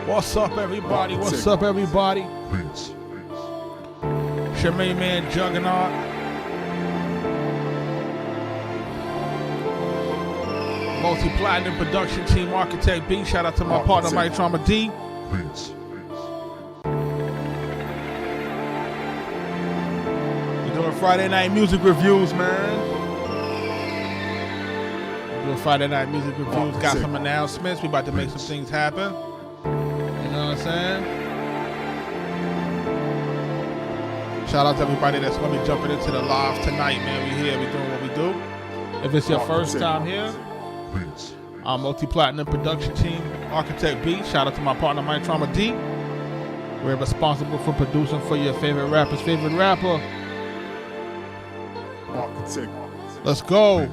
What's up, everybody? What's up, everybody? It's your main man, Juggernaut. Multi-platinum production team, Arkatech Beatz. Shout out to my partner, Mike Trauma D. We're doing Friday night music reviews, man. We're doing Friday night music reviews. Got some announcements. We about to make some things happen. You know what I'm saying? Shout out to everybody that's going to be jumping into the live tonight, man. We here, we doing what we do. If it's your first time here, our multi-platinum production team, Arkatech Beatz. Shout out to my partner, Mike Trauma D. We're responsible for producing for your favorite rapper's favorite rapper. Let's go.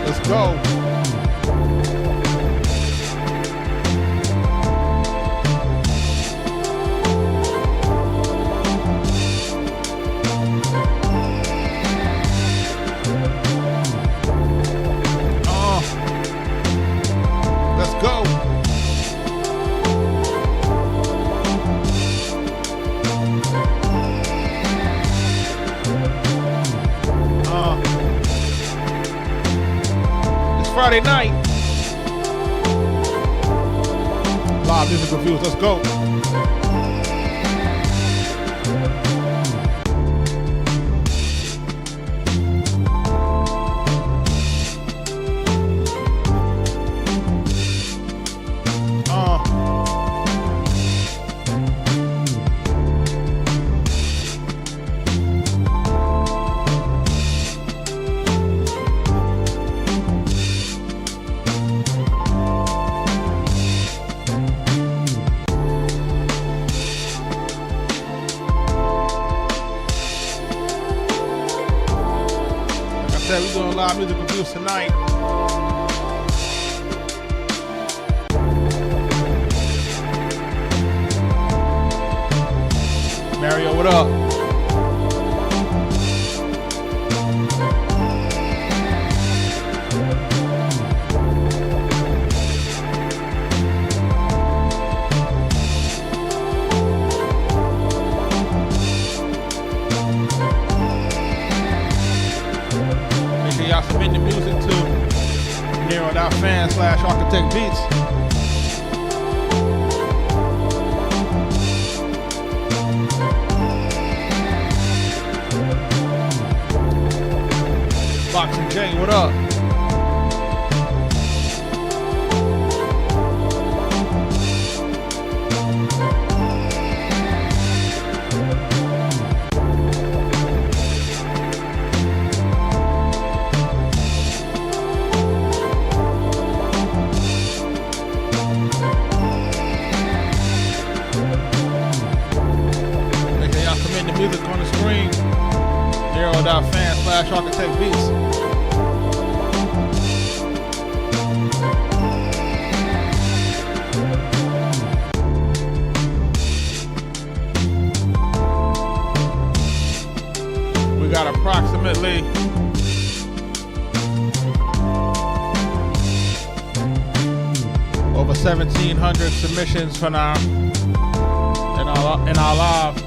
Let's go. Let's go. Friday night. Live music reviews. Let's go. We're doing live music reviews tonight. Mario, what up? Y'all submit the music to Nero.fan/Arkatech Beatz. Boxing J, what up? The music on the screen, Nero.fan/Arkatech Beatz. We got approximately over 1,700 submissions for now in our live.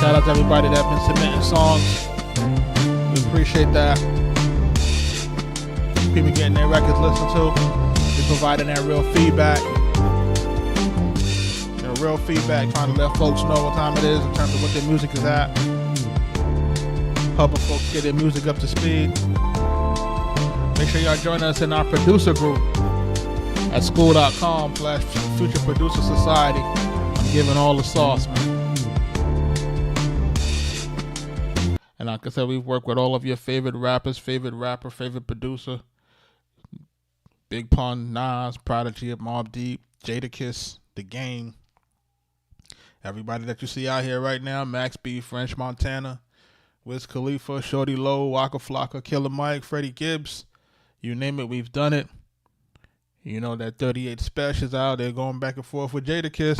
Shout out to everybody that's been submitting songs. We appreciate that. People getting their records listened to. We providing that real feedback. Real feedback, trying to let folks know what time it is in terms of what their music is at. Helping folks get their music up to speed. Make sure y'all join us in our producer group at school.com/Future Producer Society. I'm giving all the sauce, man. And like I said, we work with all of your favorite rappers, favorite rapper, favorite producer. Big Pun, Nas, Prodigy, Mobb Deep, Jadakiss, The Game. Everybody that you see out here right now, Max B, French Montana, Wiz Khalifa, Shorty Low, Waka Flocka, Killer Mike, Freddie Gibbs. You name it, we've done it. You know that 38 Specials out there going back and forth with Jadakiss.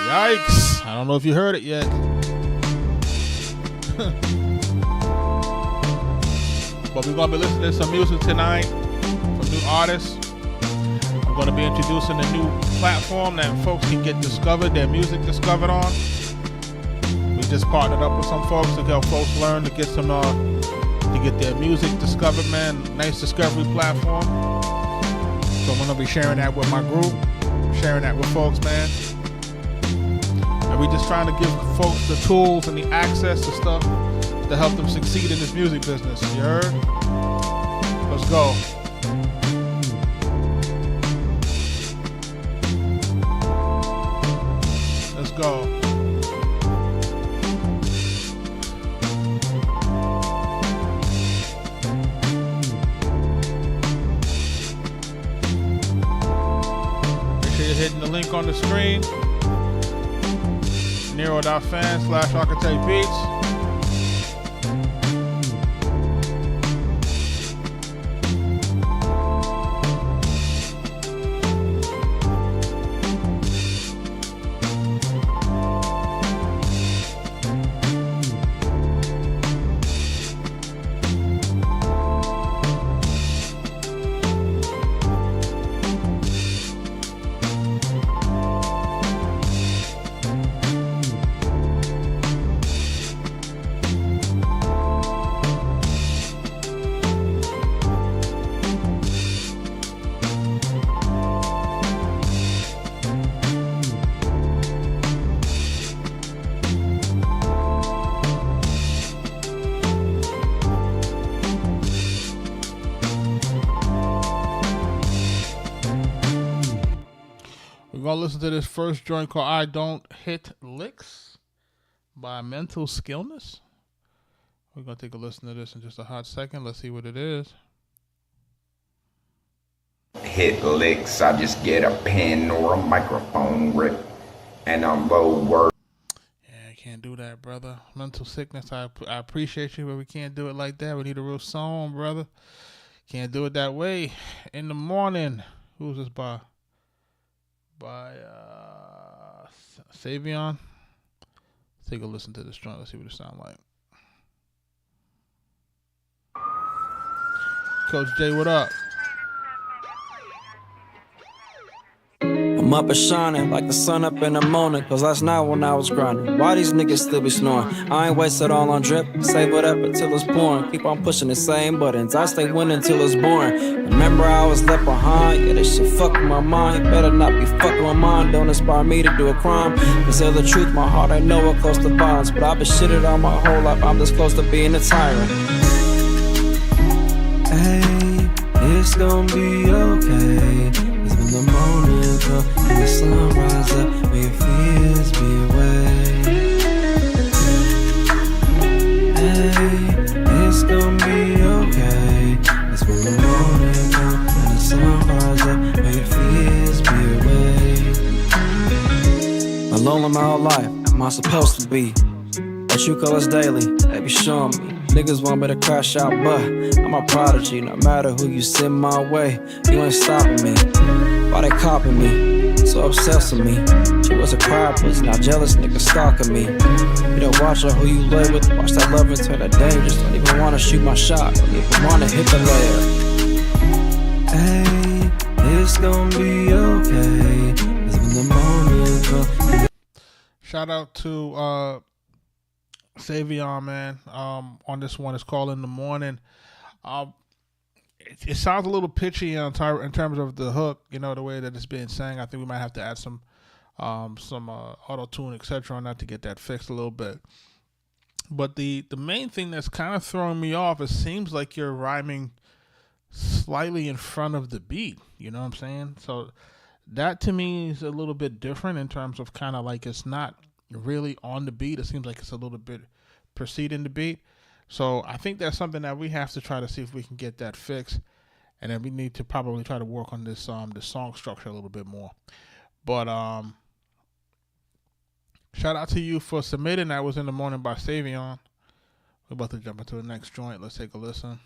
Yikes. I don't know if you heard it yet. But we're going to be listening to some music tonight from new artists. I'm going to be introducing a new platform that folks can get discovered, their music discovered on. We just partnered up with some folks to help folks learn to get some to get their music discovered, man. Nice discovery platform. So I'm going to be sharing that with my group, sharing that with folks, man. And we just trying to give folks the tools and the access to stuff to help them succeed in this music business. You heard? Let's go. Let's go. Make sure you're hitting the link on the screen. Nero.fan/Arkatech Beatz. We're going to listen to this first joint called I Don't Hit Licks by Mental Skillness. We're going to take a listen to this in just a hot second. Let's see what it is. Hit licks, I just get a pen or a microphone grip and a low word. Yeah, I can't do that, brother. Mental sickness, I appreciate you, but we can't do it like that. We need a real song, brother. Can't do it that way. In the morning. Who's this by? By Savion. Let's take a listen to this joint. Let's see what it sounds like. Coach J, what up? I'm up and shining like the sun up in the morning, cause last night when I was grinding, why these niggas still be snoring? I ain't wasted all on drip, save it up until it's pouring. Keep on pushing the same buttons, I stay winning till it's boring. Remember I was left behind, yeah, that shit fuck with my mind. Better not be fucking with mine, don't inspire me to do a crime. To tell the truth, my heart ain't nowhere close to violence, but I've been shitted on my whole life, I'm this close to being a tyrant. Hey, it's gonna be okay, cause when the morning comes and the sun rise up, may your fears be away. Hey, it's gonna be okay, cause when the morning comes and the sun rise up, may your fears be away. Alone in my whole life, am I supposed to be? But you call us daily, they be showing me. Niggas want me to crash out, but I'm a prodigy. No matter who you send my way, you ain't stopping me. Why they copying me? So obsessed with me. She was a crowd pussy, now jealous niggas stalking me. You don't watch her who you lay with. Watch that love and turn to dangerous. Don't even wanna shoot my shot. Don't even wanna hit the layer. Hey, it's gonna be okay. Cause when the morning comes. Shout out to Savion, man. On this one, it's called In the Morning. It sounds a little pitchy in terms of the hook, you know, the way that it's being sang. I think we might have to add some auto-tune, etc. on that to get that fixed a little bit. But the main thing that's kind of throwing me off, it seems like you're rhyming slightly in front of the beat. You know what I'm saying? So that to me is a little bit different in terms of kind of like it's not really on the beat. It seems like it's a little bit preceding the beat. So I think that's something that we have to try to see if we can get that fixed. And then we need to probably try to work on this the song structure a little bit more. But shout out to you for submitting. That was In the Morning by Savion. We're about to jump into the next joint. Let's take a listen.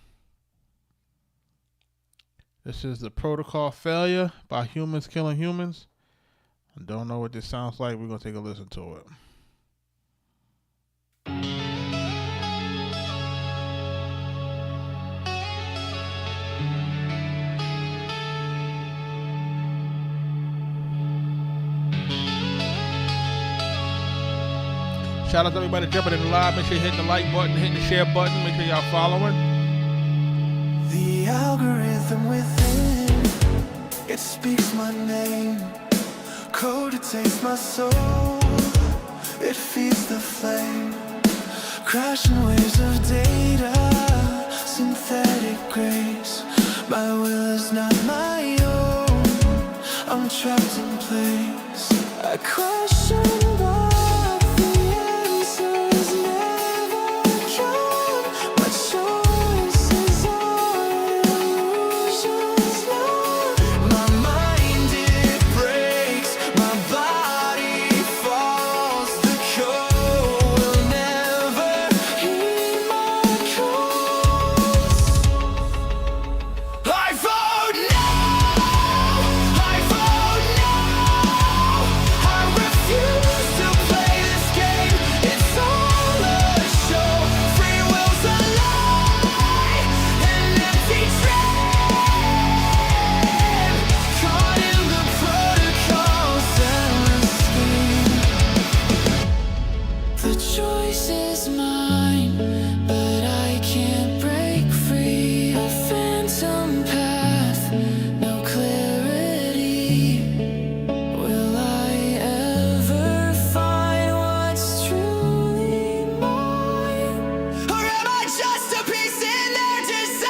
This is the Protocol Failure by Humans Killing Humans. I don't know what this sounds like. We're going to take a listen to it. Shout out to everybody jumping in the live. Make sure you hit the like button, hit the share button. Make sure y'all following. The algorithm within, it speaks my name. Code, it takes my soul. It feeds the flame. Crashing waves of data, synthetic grace. My will is not my own. I'm trapped in place. I question but the answers never come. My choices are illusions now. My mind, it breaks. My body falls. The code will never heed my calls. I vote no. I vote no. I refuse to play this game. It's all a show. Free will's a lie, an empty dream. Caught in the protocols endless scheme. The choice is mine, but I can't break free. A phantom path, no clarity. Will I ever find what's truly mine? Or am I just a piece in their design?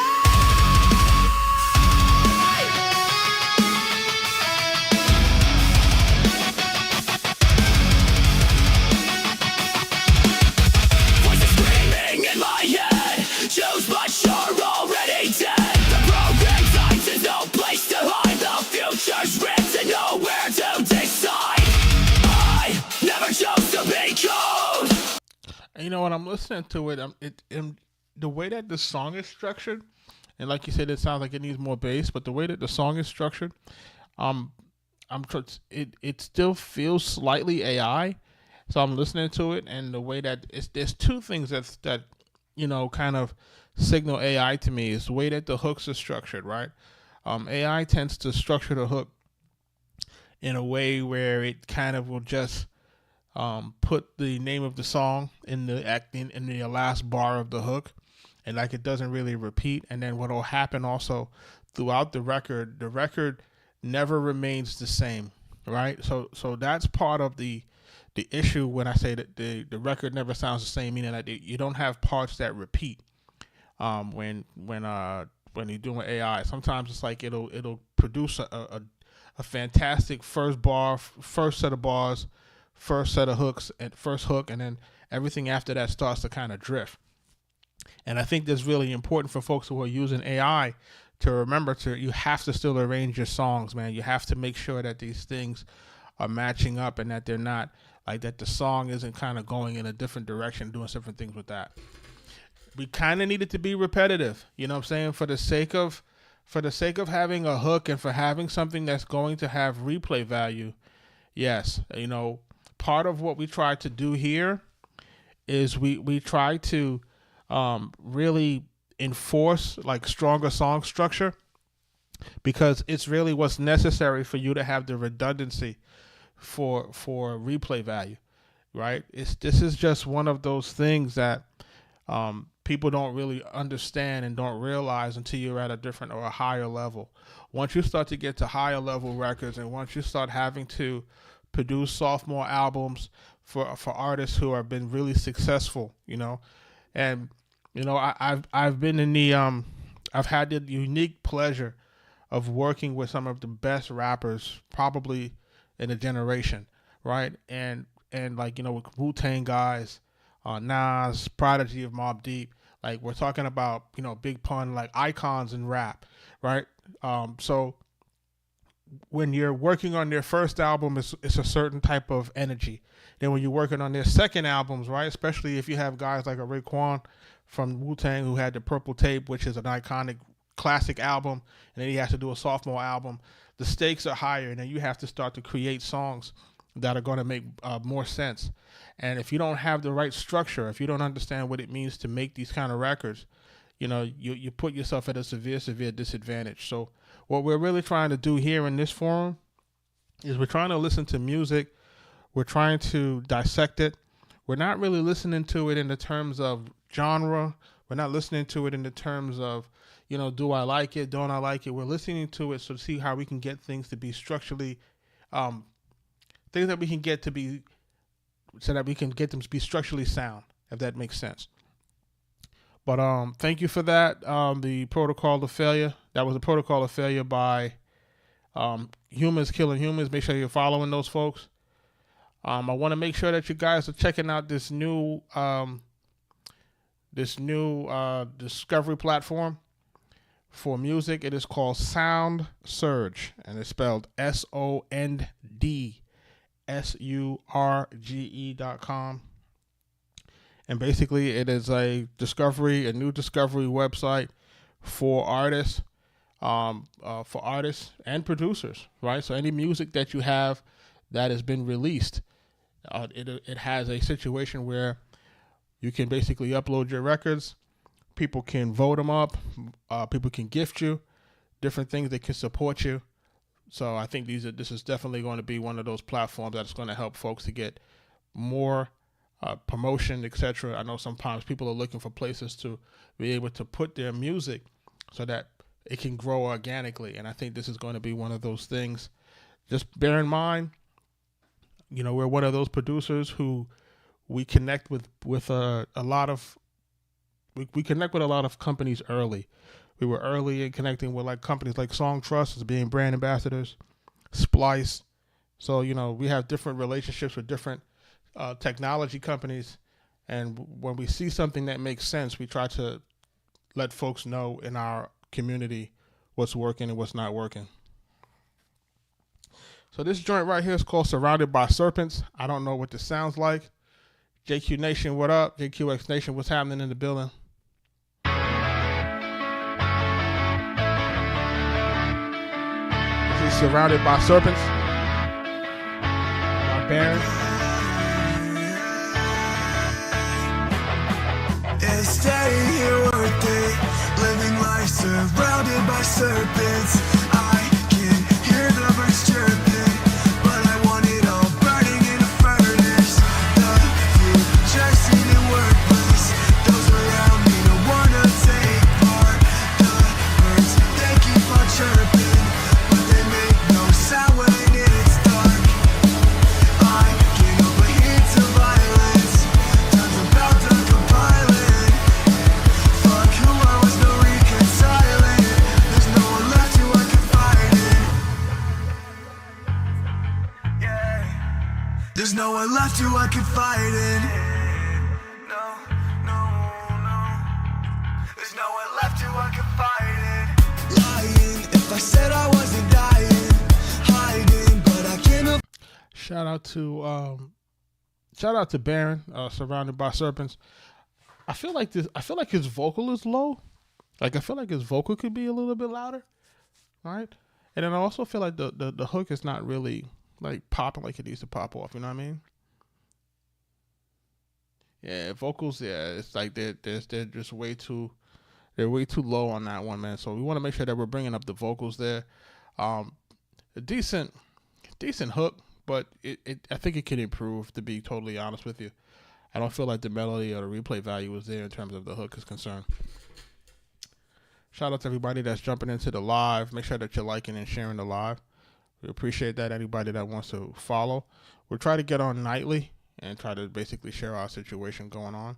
Voices screaming in my head, choose but you're already dead. The program signs is no place to hide. The future's written, nowhere to decide. I never chose to be cold. And you know, when I'm listening to it, the way that the song is structured, and like you said, it sounds like it needs more bass, but the way that the song is structured, it still feels slightly AI. So I'm listening to it, and the way that there's two things that you know kind of signal AI to me is the way that the hooks are structured, right? AI tends to structure the hook in a way where it kind of will just put the name of the song in the last bar of the hook, and like it doesn't really repeat. And then what will happen also throughout the record never remains the same, right? So that's part of the issue when I say that the record never sounds the same, meaning that you don't have parts that repeat. When you're doing AI, sometimes it's like it'll produce a fantastic first set of bars, first set of hooks, and first hook, and then everything after that starts to kind of drift. And I think that's really important for folks who are using AI to remember you have to still arrange your songs, man. You have to make sure that these things are matching up and that they're not like that the song isn't kind of going in a different direction, doing different things with that. We kind of need it to be repetitive, you know what I'm saying? For the sake of having a hook and for having something that's going to have replay value. Yes, you know, part of what we try to do here is we try to really enforce like stronger song structure, because it's really what's necessary for you to have the redundancy for replay value, right? This is just one of those things that people don't really understand and don't realize until you're at a different or a higher level. Once you start to get to higher level records, and once you start having to produce sophomore albums for artists who have been really successful, you know, and you know, I've been in the I've had the unique pleasure of working with some of the best rappers probably in a generation, right? And like, you know, with Wu-Tang guys, Nas, Prodigy of Mobb Deep, like we're talking about, you know, Big Pun, like icons in rap, right? So when you're working on their first album, it's a certain type of energy. Then when you're working on their second albums, right, especially if you have guys like a Raekwon from Wu-Tang who had the Purple Tape, which is an iconic classic album, and then he has to do a sophomore album. The stakes are higher, and then you have to start to create songs that are going to make more sense. And if you don't have the right structure, if you don't understand what it means to make these kind of records, you put yourself at a severe disadvantage. So what we're really trying to do here in this forum is we're trying to listen to music. We're trying to dissect it. We're not really listening to it in the terms of genre. We're not listening to it in the terms of, do I like it? Don't I like it? We're listening to it to see how we can get things to be structurally, things that we can get to be, so that we can get them to be structurally sound, if that makes sense. But thank you for that. The Protocol of Failure. That was the Protocol of Failure by Humans Killing Humans. Make sure you're following those folks. I want to make sure that you guys are checking out this new discovery platform for music. It is called Sound Surge, and it's spelled SONDSURGE.com. And basically, it is a new discovery website for artists, and producers, right? So any music that you have that has been released, it has a situation where you can basically upload your records. People can vote them up. People can gift you different things that can support you. So I think this is definitely going to be one of those platforms that's going to help folks to get more promotion, etc. I know sometimes people are looking for places to be able to put their music so that it can grow organically. And I think this is going to be one of those things. Just bear in mind, we're one of those producers who we connect with a lot of companies early. We were early in connecting with companies like Song Trust as being brand ambassadors, Splice. So, we have different relationships with different technology companies. And when we see something that makes sense, we try to let folks know in our community what's working and what's not working. So this joint right here is called Surrounded by Serpents. I don't know what this sounds like. JQ Nation, what up? JQX Nation, what's happening in the building? This is Surrounded by Serpents by Baron. Is staying here worth it? Living life surrounded by serpents. I can hear the birds chirping, but I want it all burning in a furnace. The future seeming worthless. Those around me don't wanna take part. The birds, they keep on chirping, but they make no sound when it's dark. I can't help but hear to violence. Time's about to compiling. Fuck who I was, no reconciling. There's no one left who I can fight in. Yeah. There's no one left who I can fight in. No. There's no one left who I can fight in. Lying if I said I wasn't dying. Hiding, but I can't. Shout out to Baron, Surrounded by Serpents. I feel like his vocal is low. I feel like his vocal could be a little bit louder, right? And then I also feel like the hook is not really popping like it needs to pop off. You know what I mean? Yeah, vocals. Yeah, it's like they're just way too low on that one, man. So we want to make sure that we're bringing up the vocals there. A decent hook, but I think it can improve. To be totally honest with you, I don't feel like the melody or the replay value is there in terms of the hook is concerned. Shout out to everybody that's jumping into the live. Make sure that you're liking and sharing the live. We appreciate that. Anybody that wants to follow, we'll try to get on nightly and try to basically share our situation going on.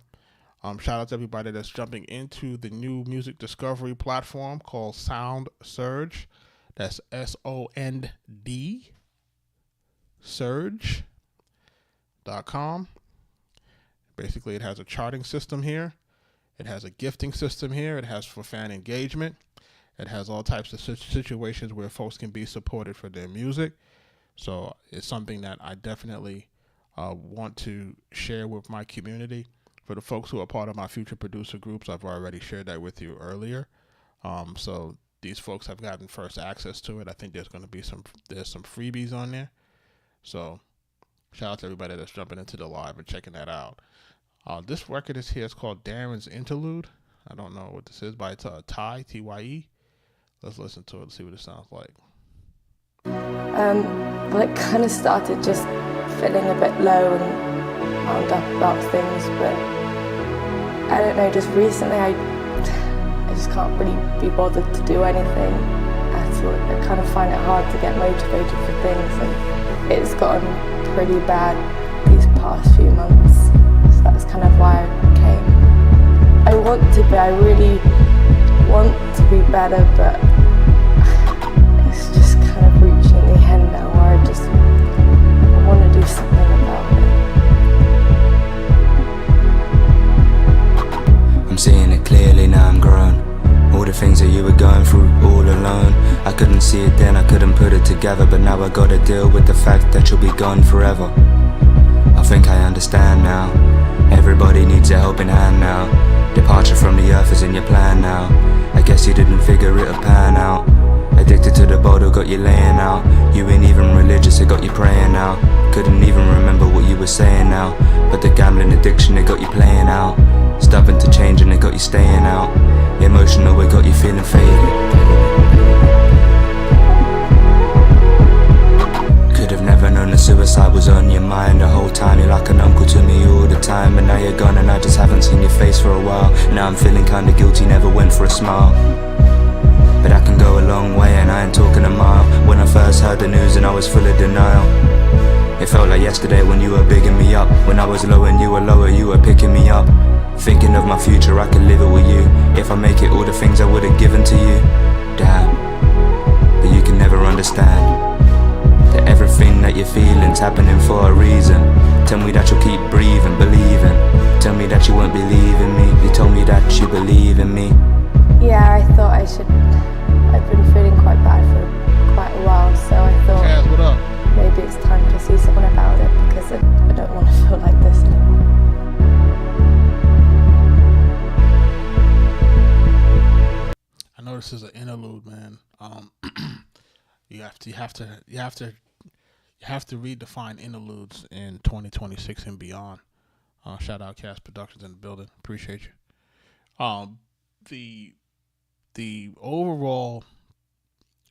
Shout out to everybody that's jumping into the new music discovery platform called Sound Surge. That's SOND Surge.com. Basically, it has a charting system here. It has a gifting system here. It has for fan engagement. It has all types of situations where folks can be supported for their music. So it's something that I definitely want to share with my community. For the folks who are part of my future producer groups, I've already shared that with you earlier. So these folks have gotten first access to it. I think there's going to be some freebies on there. So shout out to everybody that's jumping into the live and checking that out. This record is here. It's called Darren's Interlude. I don't know what this is, by Ty, T-Y-E. Let's listen to it and see what it sounds like. Well, it kind of started just feeling a bit low and wound up about things, but I don't know, just recently I just can't really be bothered to do anything at all. I kind of find it hard to get motivated for things, and it's gotten pretty bad these past few months, so that's kind of why I came. I really want to be better, but it's just kind of reaching the end now where I want to do something about it. I'm seeing it clearly now, I'm grown. All the things that you were going through all alone, I couldn't see it then, I couldn't put it together, but now I gotta deal with the fact that you'll be gone forever. I think I understand now, everybody needs a helping hand now. Departure from the earth is in your plan now, I guess you didn't figure it'd pan out. Addicted to the bottle, got you laying out. You ain't even religious, it got you praying now. Couldn't even remember what you were saying now, but the gambling addiction, it got you playing out. Stubborn to change and it got you staying out. Emotional, it got you feeling faded. Could've never known that suicide was on your mind the whole time. You're like an uncle to me all the time, but now you're gone and I just haven't seen your face for a while. Now I'm feeling kinda guilty, never went for a smile, but I can go a long way and I ain't talking a mile. When I first heard the news and I was full of denial, it felt like yesterday when you were bigging me up. When I was low and you were lower, you were picking me up. Thinking of my future, I could live it with you. If I make it, all the things I would've given to you. Damn, but you can never understand that everything that you're feeling's happening for a reason. Tell me that you'll keep breathing, believing. Tell me that you won't believe in me. You told me that you believe in me. Yeah, I thought I should. I've been feeling quite bad for quite a while, so I thought Kaz, what up? maybe it's time to see someone about it because I don't want to feel like this anymore. I know this is an interlude, man. You have to redefine interludes in 2026 and beyond. Shout out Cast Productions in the building. Appreciate you. The overall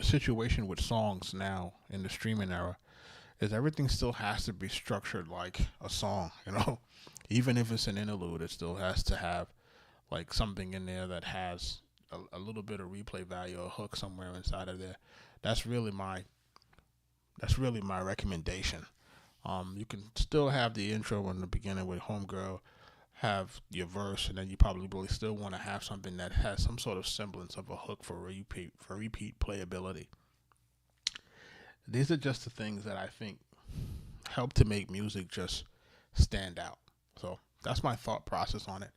situation with songs now in the streaming era is everything still has to be structured like a song, you know? Even if it's an interlude, it still has to have like something in there that has a little bit of replay value or hook somewhere inside of there. That's really my recommendation. You can still have the intro in the beginning with Homegirl, have your verse, and then you probably still want to have something that has some sort of semblance of a hook for repeat playability. These are just the things that I think help to make music just stand out. So that's my thought process on it.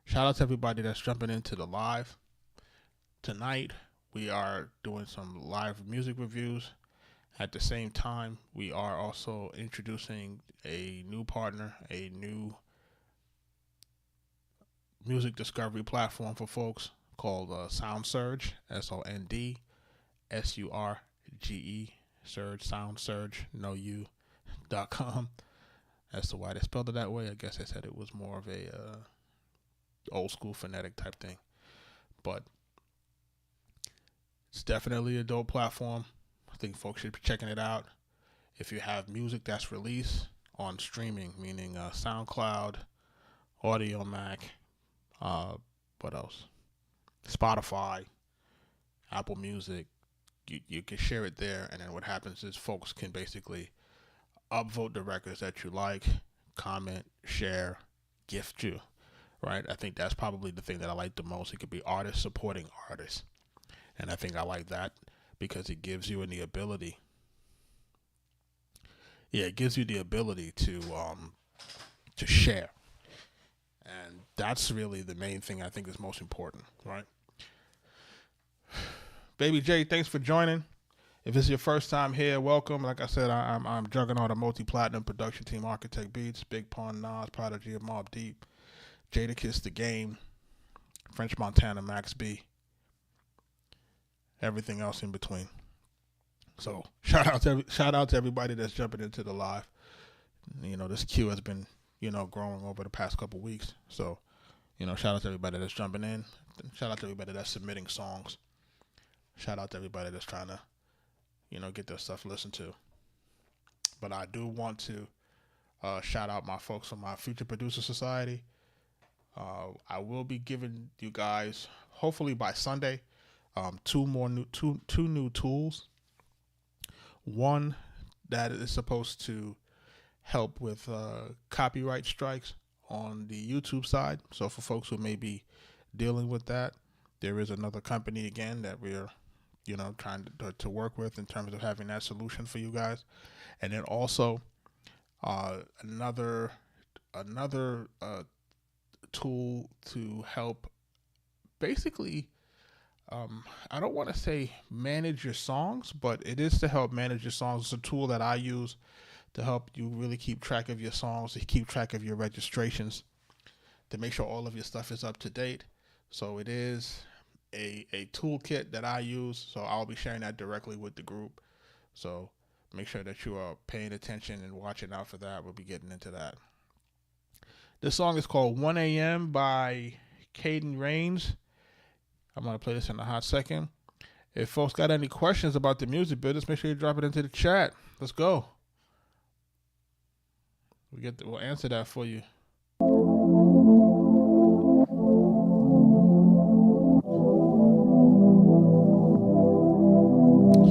Shout out to everybody that's jumping into the live. Tonight, we are doing some live music reviews. At the same time, we are also introducing a new partner, a new music discovery platform for folks called Sound Surge, SONDSURGE, Surge, Sound Surge, .com. As to why they spelled it that way, I guess they said it was more of a old school phonetic type thing. But it's definitely a dope platform. I think folks should be checking it out. If you have music that's released on streaming, meaning SoundCloud, Audio Mac, what else? Spotify, Apple Music, you can share it there, and then what happens is folks can basically upvote the records that you like, comment, share, gift you, right? I think that's probably the thing that I like the most. It could be artists supporting artists, and I think I like that because it gives you the ability. Yeah, it gives you the ability to share, and that's really the main thing I think is most important, right? Baby J, thanks for joining. If it's your first time here, welcome. Like I said, I'm Juggernaut, a multi-platinum production team, Arkatech Beatz, Big Pun, Nas, Prodigy of Mobb Deep, Jadakiss, The Game, French Montana, Max B. everything else in between. So shout out to everybody that's jumping into the live. This queue has been, growing over the past couple weeks. So, shout out to everybody that's jumping in. Shout out to everybody that's submitting songs. Shout out to everybody that's trying to, get their stuff listened to. But I do want to shout out my folks from my Future Producer Society. I will be giving you guys, hopefully by Sunday, two new tools. One that is supposed to help with copyright strikes on the YouTube side. So for folks who may be dealing with that, there is another company again that we're trying to work with in terms of having that solution for you guys. And then also another tool to help basically, I don't want to say manage your songs, but it is to help manage your songs. It's a tool that I use to help you really keep track of your songs, to keep track of your registrations, to make sure all of your stuff is up to date. So it is a toolkit that I use. So I'll be sharing that directly with the group. So make sure that you are paying attention and watching out for that. We'll be getting into that. This song is called 1 a.m. by Caden Rains. I'm going to play this in a hot second. If folks got any questions about the music business, make sure you drop it into the chat. Let's go. We'll answer that for you. It's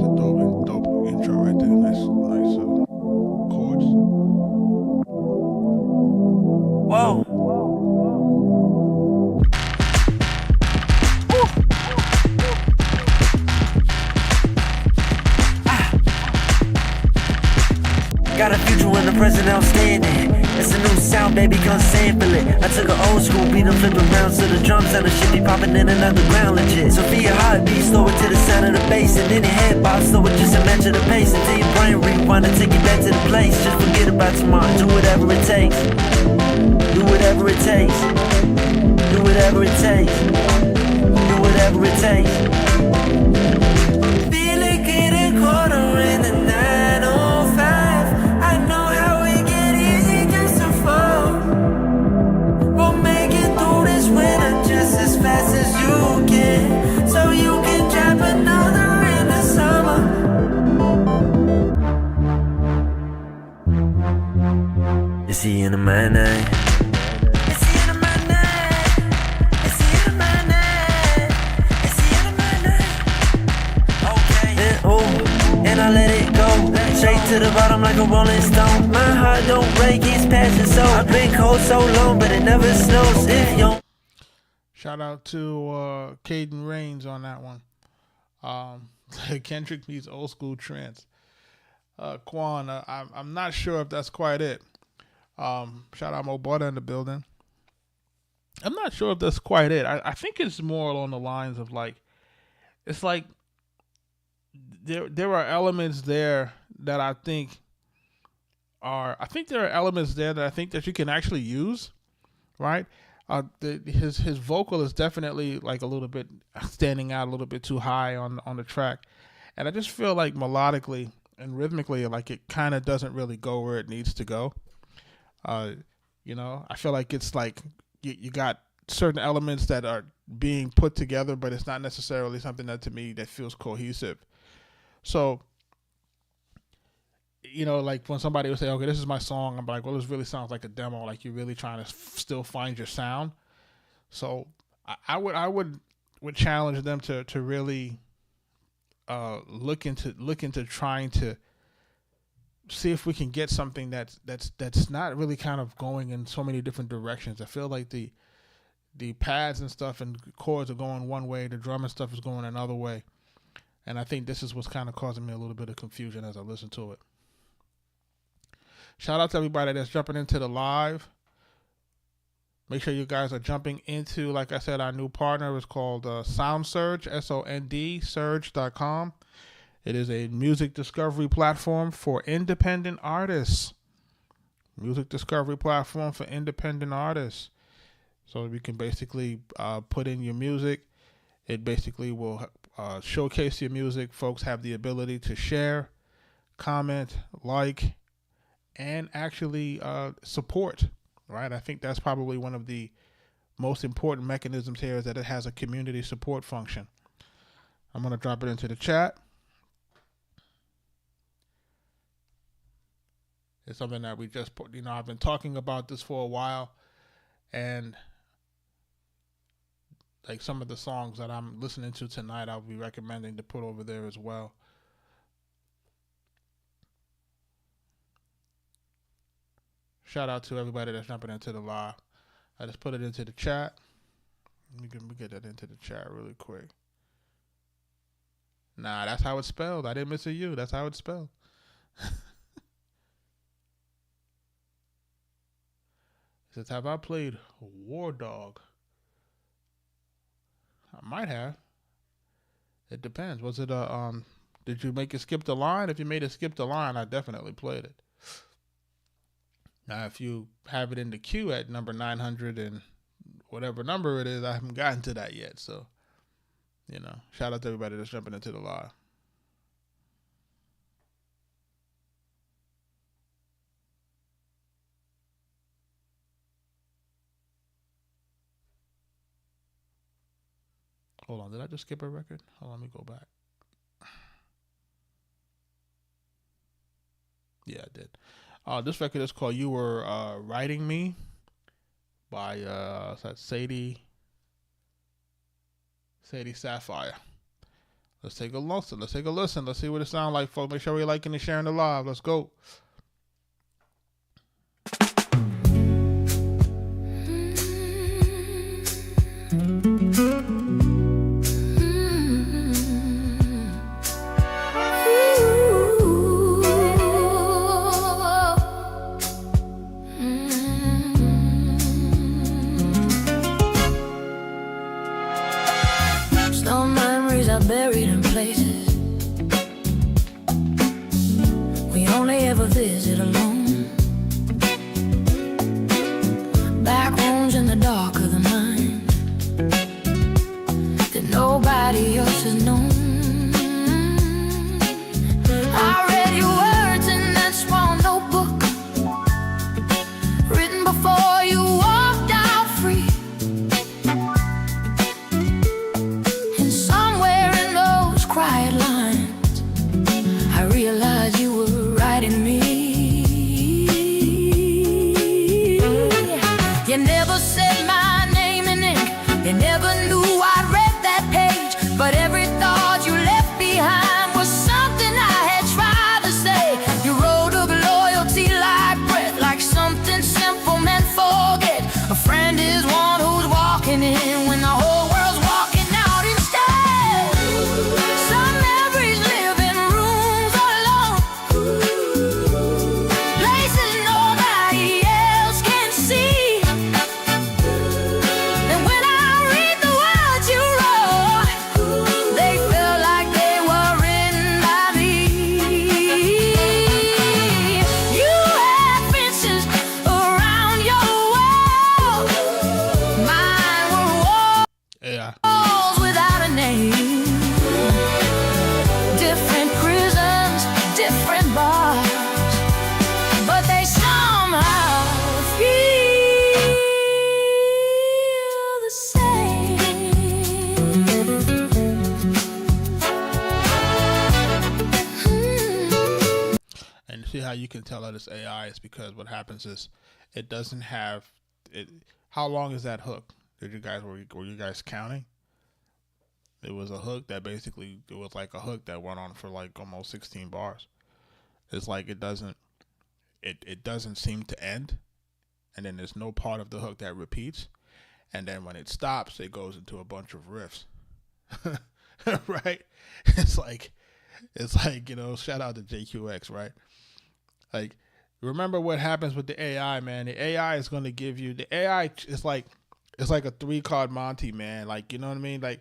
a dope intro right there. Nice chords. Whoa. Got a future in the present outstanding. It's a new sound, baby, come sample it. I took an old school beat and flipped around to the drums, and the shit be popping in another ground legit. So for your heartbeat, slow it to the sound of the bass, and then your head bob, slow it just to match the pace. Until your brain rewind and take you back to the place. Just forget about tomorrow, do whatever it takes. Do whatever it takes. Do whatever it takes. Do whatever it takes. Feel it getting quarter in the 9:05. I know how we get easy just to fall. We'll make it through this winter just as fast as you can, so you can drop another in the summer. Is he in my night? Is he in my night? Is he in my night? Is he in my night? Okay. And I let it go. Straight to the bottom like a rolling stone. My heart don't break, it's passion so. I've been cold so long, but it never snows if you. Shout out to Caden Rains on that one. Kendrick meets old school trance. Quan, I'm not sure if that's quite it. Shout out Mo Butter in the building. I'm not sure if that's quite it. I think it's more along the lines of like, it's like there are elements there that I think there are elements there that I think that you can actually use, right? His vocal is definitely like a little bit standing out a little bit too high on the track, and I just feel like melodically and rhythmically, like it kind of doesn't really go where it needs to go. I feel like it's like you got certain elements that are being put together, but it's not necessarily something that to me that feels cohesive. So, like when somebody would say, okay, this is my song, I'm like, well, this really sounds like a demo. Like you're really trying to still find your sound. So I would challenge them to really look into trying to see if we can get something that's not really kind of going in so many different directions. I feel like the pads and stuff and chords are going one way, the drum and stuff is going another way. And I think this is what's kind of causing me a little bit of confusion as I listen to it. Shout out to everybody that's jumping into the live. Make sure you guys are jumping into, like I said, our new partner is called Sound Surge, SOND, surge.com. It is a music discovery platform for independent artists. Music discovery platform for independent artists. So you can basically put in your music. It basically will showcase your music. Folks have the ability to share, comment, like, and actually support, right? I think that's probably one of the most important mechanisms here, is that it has a community support function. I'm going to drop it into the chat. It's something that we just put, I've been talking about this for a while, and like some of the songs that I'm listening to tonight, I'll be recommending to put over there as well. Shout out to everybody that's jumping into the live. I just put it into the chat. Let me get that into the chat really quick. Nah, that's how it's spelled. I didn't miss a U. That's how it's spelled. It says, have I played War Dog? I might have. It depends. Was it did you make it skip the line? If you made it skip the line, I definitely played it. Now, if you have it in the queue at number 900 and whatever number it is, I haven't gotten to that yet. So, shout out to everybody that's jumping into the live. Hold on, did I just skip a record? Hold on, let me go back. Yeah, I did. This record is called "You Were Writing Me" by Sadie Sapphire. Let's take a listen. Let's take a listen. Let's see what it sounds like, folks. Make sure you're liking and sharing the live. Let's go. Some memories are buried in places we only ever visit alone. Back rooms in the dark of the mind that nobody else has known. I read your words in that small notebook, written before you walked out free. And somewhere in those quiet lines, I realized you were writing me. You never said my name in ink, you never knew I'd read that page, but every thought you left behind was something I had tried to say. You wrote of loyalty like breath, like something simple meant forget. A friend is one who's walking in when the whole world's walking out instead. Some memories live in rooms alone, places nobody else can see. And when I read the words you wrote, they feel like they were written by me. You had fences around your world, mine were Yeah. walls without a name. Different prisons, different bars, but they somehow feel the same. And you see how you can tell that it's AI is because what happens is it doesn't have it. How long is that hook? Were you guys counting? It was a hook that basically, it was like a hook that went on for like almost 16 bars. It's like it doesn't seem to end, and then there's no part of the hook that repeats, and then when it stops, it goes into a bunch of riffs. Right? It's like shout out to JQX, right? Like, remember what happens with the AI, man. The AI is going to give you, the AI is like, it's like a 3-card Monty, man. Like, you know what I mean? Like,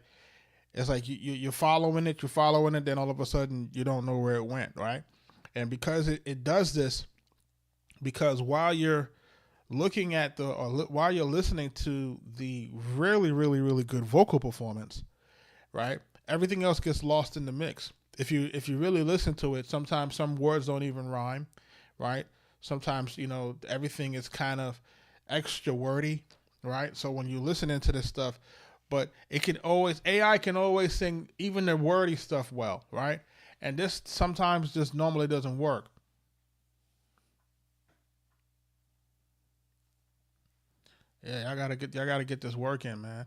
it's like you're following it, then all of a sudden you don't know where it went, right? And because it does this, because while you're looking at while you're listening to the really, really, really good vocal performance, right? everything else gets lost in the mix. If you really listen to it, sometimes some words don't even rhyme, right? Sometimes, everything is kind of extra wordy, right? So when you listen into this stuff, but AI can always sing even the wordy stuff well, right? And this sometimes just normally doesn't work. Yeah, I gotta get this work in, man.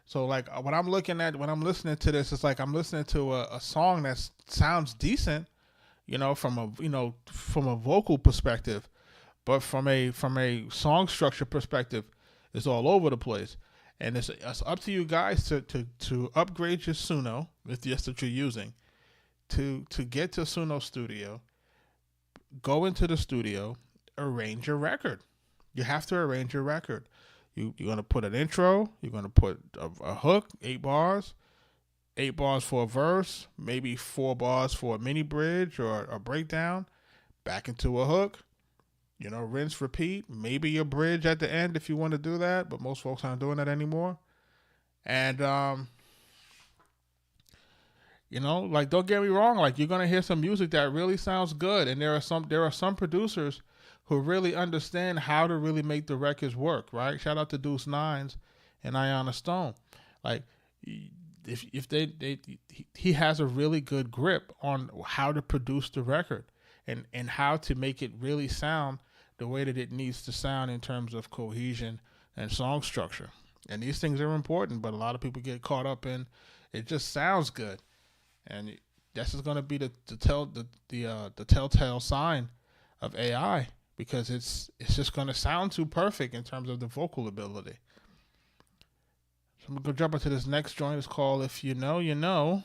So like when I'm listening to this, it's like I'm listening to a song that sounds decent, from a vocal perspective, but from a song structure perspective, it's all over the place. And it's up to you guys to upgrade your Suno if that's what you're using, to get to Suno Studio, go into the studio, arrange your record. You have to arrange your record. You're going to put an intro. You're going to put a hook, 8 bars, 8 bars for a verse, maybe 4 bars for a mini bridge or a breakdown, back into a hook, rinse, repeat, maybe a bridge at the end if you want to do that, but most folks aren't doing that anymore. And, like, don't get me wrong, like, you're going to hear some music that really sounds good, and there are some producers who really understand how to really make the records work, right? Shout out to Deuce Nines and Ayanna Stone. Like, if he has a really good grip on how to produce the record and how to make it really sound the way that it needs to sound in terms of cohesion and song structure. And these things are important, but a lot of people get caught up in it just sounds good, and this is going to be the telltale sign of AI. Because it's just going to sound too perfect in terms of the vocal ability. So I'm going to go jump into this next joint. It's called If You Know, You Know.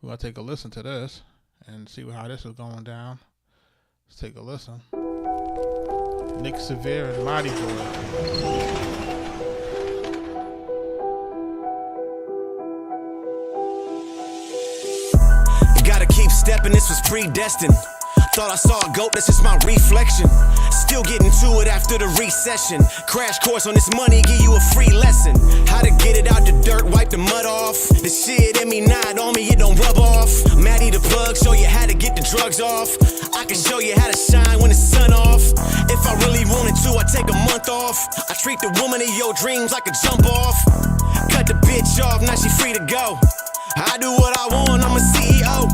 We're going to take a listen to this and see how this is going down. Let's take a listen. Nick Severe and Mighty Boy. You gotta keep stepping, this was predestined. Thought I saw a goat, that's just my reflection. Still getting to it after the recession. Crash course on this money, give you a free lesson. How to get it out the dirt, wipe the mud off. The shit in me, not on me, it don't rub off. Maddie the plug, show you how to get the drugs off. I can show you how to shine when the sun off. If I really wanted to, I'd take a month off. I treat the woman of your dreams like a jump off. Cut the bitch off, now she free to go. I do what I want, I'm a CEO.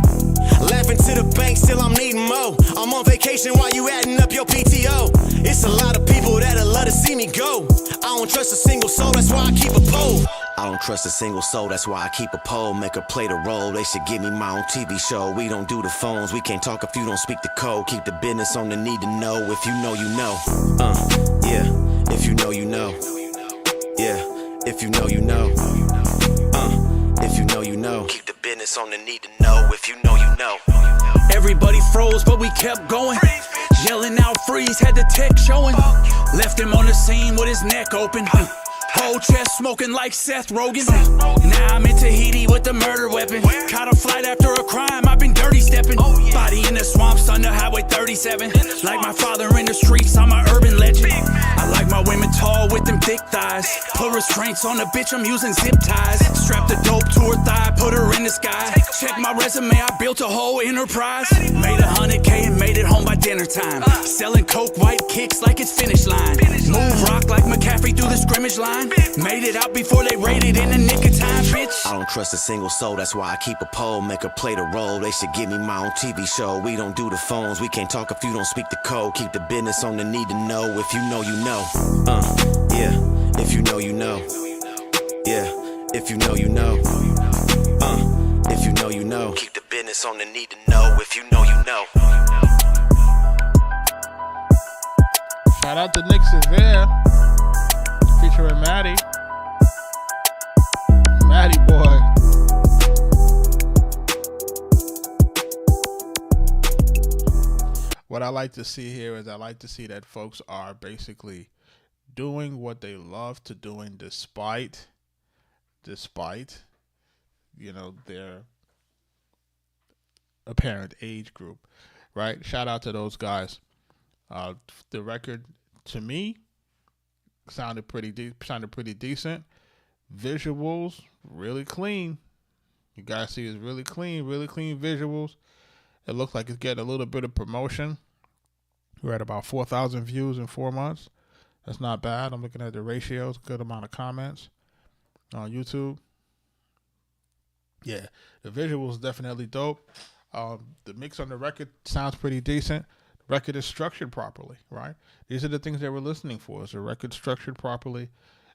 Laughing to the bank, still I'm needing more. I'm on vacation while you adding up your PTO. It's a lot of people that'll love to see me go. I don't trust a single soul, that's why I keep a pole. I don't trust a single soul, that's why I keep a pole. Make her play the role, they should give me my own TV show. We don't do the phones, we can't talk if you don't speak the code. Keep the business on the need to know, if you know, you know. Yeah, if you know, you know. Yeah, if you know, you know. If you know, you know. Keep the business on the need to know, if you know, you know. Everybody froze, but we kept going. Yelling out freeze, had the tech showing. Left him on the scene with his neck open. Whole chest smoking like Seth Rogen. Now I'm in Tahiti with the murder weapon. Caught a flight after a crime, I've been dirty stepping. Body in the swamps under Highway 37. Like my father in the streets, I'm an urban legend. I like my women tall with them thick thighs. Put restraints on the bitch, I'm using zip ties. Strap the dope to her thigh, put her in the sky. Check my resume, I built a whole enterprise. Made 100K and made it home by dinner time. Selling coke, white kicks like it's finish line. Move rock like McCaffrey through the scrimmage line. Made it out before they raided in the nick of time, bitch. I don't trust a single soul, that's why I keep a pole. Make her play the role, they should give me my own TV show. We don't do the phones, we can't talk if you don't speak the code. Keep the business on the need to know, if you know, you know. Yeah, if you know, you know. Yeah, if you know, you know. If you know, you know. Keep the business on the need to know, if you know, you know. Shout out to Nick Severe. Featuring Maddie Boy. What I like to see here is I like to see that folks are basically doing what they love to doing despite their apparent age group, right? Shout out to those guys. The record to me sounded pretty decent. Visuals really clean. You guys see it's really clean visuals. It looks like it's getting a little bit of promotion. We're at about 4,000 views in 4 months. That's not bad. I'm looking at the ratios, good amount of comments on YouTube. Yeah, the visuals definitely dope. The mix on the record sounds pretty decent. The record is structured properly, right? These are the things that we're listening for. Is the record structured properly?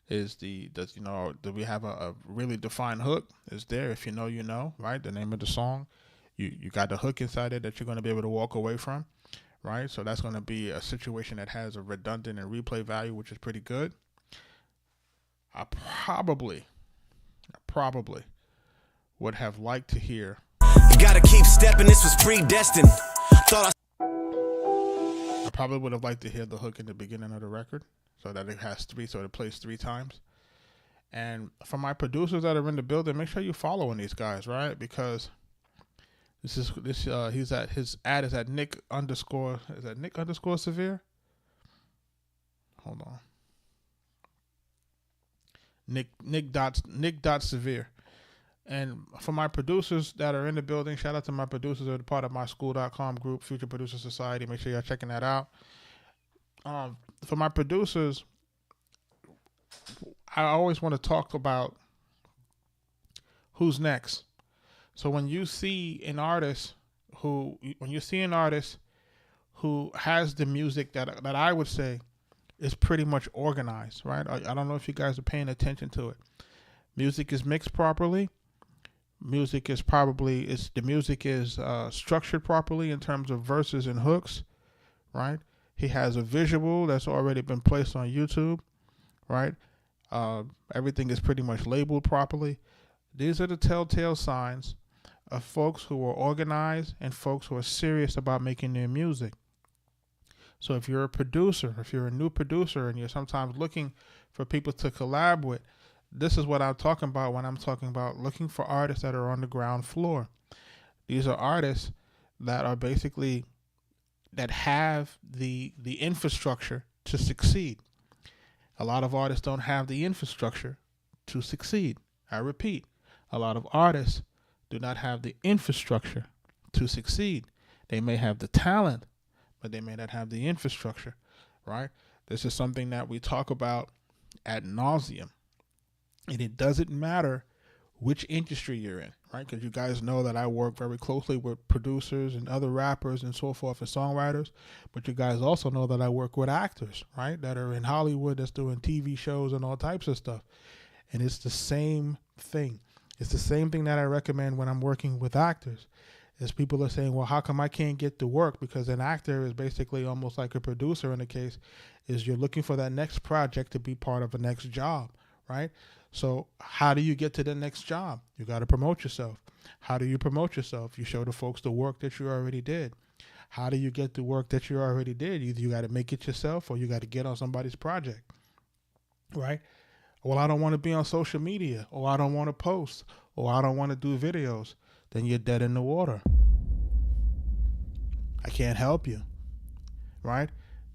Do we have a really defined hook? Is there? If you know, you know, right? The name of the song. You got the hook inside it that you're going to be able to walk away from, right? So that's going to be a situation that has a redundant and replay value, which is pretty good. I probably would have liked to hear. You gotta keep stepping, this was predestined. I probably would have liked to hear the hook in the beginning of the record, so that it plays 3 times. And for my producers that are in the building, make sure you're following these guys, right? Because his ad is at Nick _ Severe? Hold on. Nick dot Severe. And for my producers that are in the building, shout out to my producers that are part of my school.com group, Future Producer Society. Make sure y'all checking that out. For my producers, I always want to talk about who's next. So when you see an artist who has the music that I would say is pretty much organized, right? I don't know if you guys are paying attention to it. Music is mixed properly. Music is structured properly in terms of verses and hooks, right? He has a visual that's already been placed on YouTube, right? Everything is pretty much labeled properly. These are the telltale signs of folks who are organized and folks who are serious about making their music. So if you're a producer, if you're a new producer and you're sometimes looking for people to collab with, this is what I'm talking about when I'm talking about looking for artists that are on the ground floor. These are artists that are basically, that have the infrastructure to succeed. A lot of artists don't have the infrastructure to succeed. I repeat, a lot of artists do not have the infrastructure to succeed. They may have the talent, but they may not have the infrastructure, right? This is something that we talk about ad nauseum. And it doesn't matter which industry you're in, right? Because you guys know that I work very closely with producers and other rappers and so forth and songwriters. But you guys also know that I work with actors, right? That are in Hollywood, that's doing TV shows and all types of stuff. And it's the same thing. It's the same thing that I recommend when I'm working with actors. Is people are saying, well, how come I can't get to work? Because an actor is basically almost like a producer in the case, is you're looking for that next project to be part of a next job, right? So how do you get to the next job? You got to promote yourself. How do you promote yourself? You show the folks the work that you already did. How do you get the work that you already did? Either you got to make it yourself or you got to get on somebody's project, right? Well, I don't want to be on social media, or I don't want to post, or I don't want to do videos. Then you're dead in the water. I can't help you, right?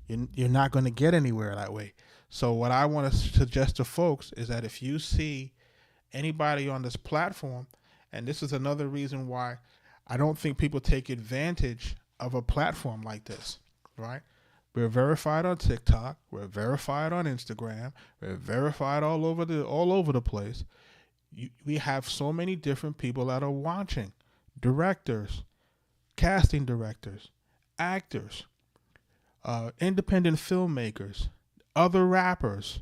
You're not going to get anywhere that way. So what I want to suggest to folks is that if you see anybody on this platform, and this is another reason why I don't think people take advantage of a platform like this, right? We're verified on TikTok. We're verified on Instagram. We're verified all over the place. We have so many different people that are watching. Directors, casting directors, actors, independent filmmakers, other rappers.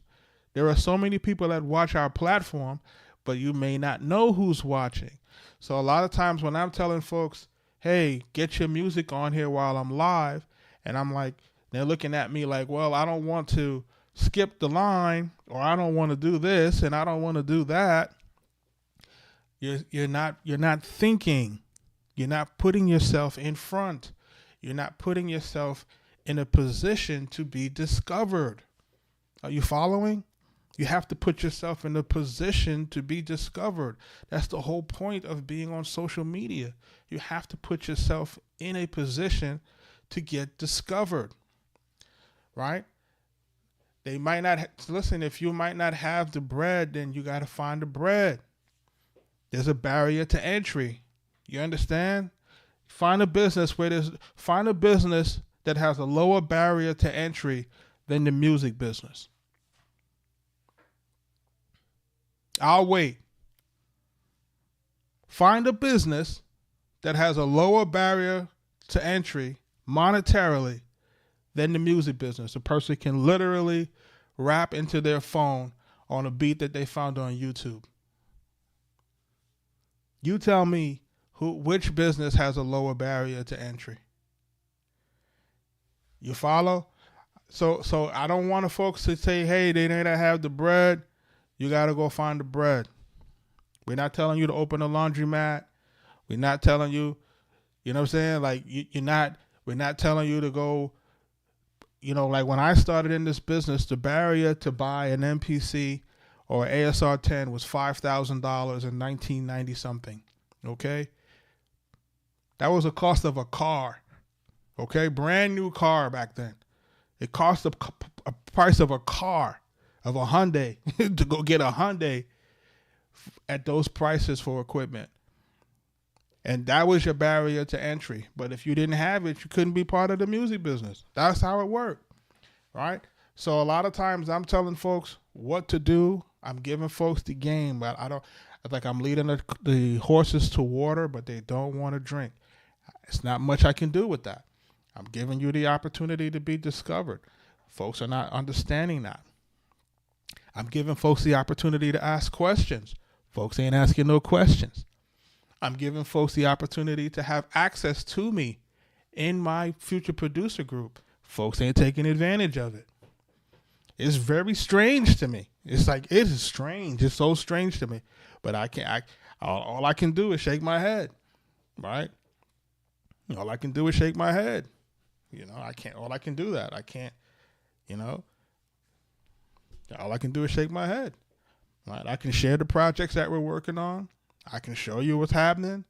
There are so many people that watch our platform, but you may not know who's watching. So a lot of times when I'm telling folks, hey, get your music on here while I'm live, and I'm like, they're looking at me like, well, I don't want to skip the line, or I don't want to do this, and I don't want to do that. You're not thinking. You're not putting yourself in front. You're not putting yourself in a position to be discovered. Are you following? You have to put yourself in a position to be discovered. That's the whole point of being on social media. You have to put yourself in a position to get discovered, right? They might not listen. If you might not have the bread, then you got to find the bread. There's a barrier to entry. You understand? Find a business that has a lower barrier to entry than the music business. I'll wait. Find a business that has a lower barrier to entry monetarily than the music business. A person can literally rap into their phone on a beat that they found on YouTube. You tell me which business has a lower barrier to entry. You follow? So I don't want folks to say, hey, they don't have the bread. You got to go find the bread. We're not telling you to open a laundromat. We're not telling you, you know what I'm saying? Like, we're not telling you to go, like when I started in this business, the barrier to buy an MPC or ASR 10 was $5,000 in 1990 something. Okay? That was the cost of a car. Okay? Brand new car back then. It cost the price of a car, of a Hyundai, to go get a Hyundai at those prices for equipment. And that was your barrier to entry. But if you didn't have it, you couldn't be part of the music business. That's how it worked, right? So a lot of times I'm telling folks what to do. I'm giving folks the game, but I'm leading the horses to water, but they don't want to drink. It's not much I can do with that. I'm giving you the opportunity to be discovered. Folks are not understanding that. I'm giving folks the opportunity to ask questions. Folks ain't asking no questions. I'm giving folks the opportunity to have access to me in my future producer group. Folks ain't taking advantage of it. It's very strange to me. It's like, it is strange. It's so strange to me. But all I can do is shake my head, right? All I can do is shake my head. All I can do that. I can't, all I can do is shake my head. Right? I can share the projects that we're working on. I can show you what's happening.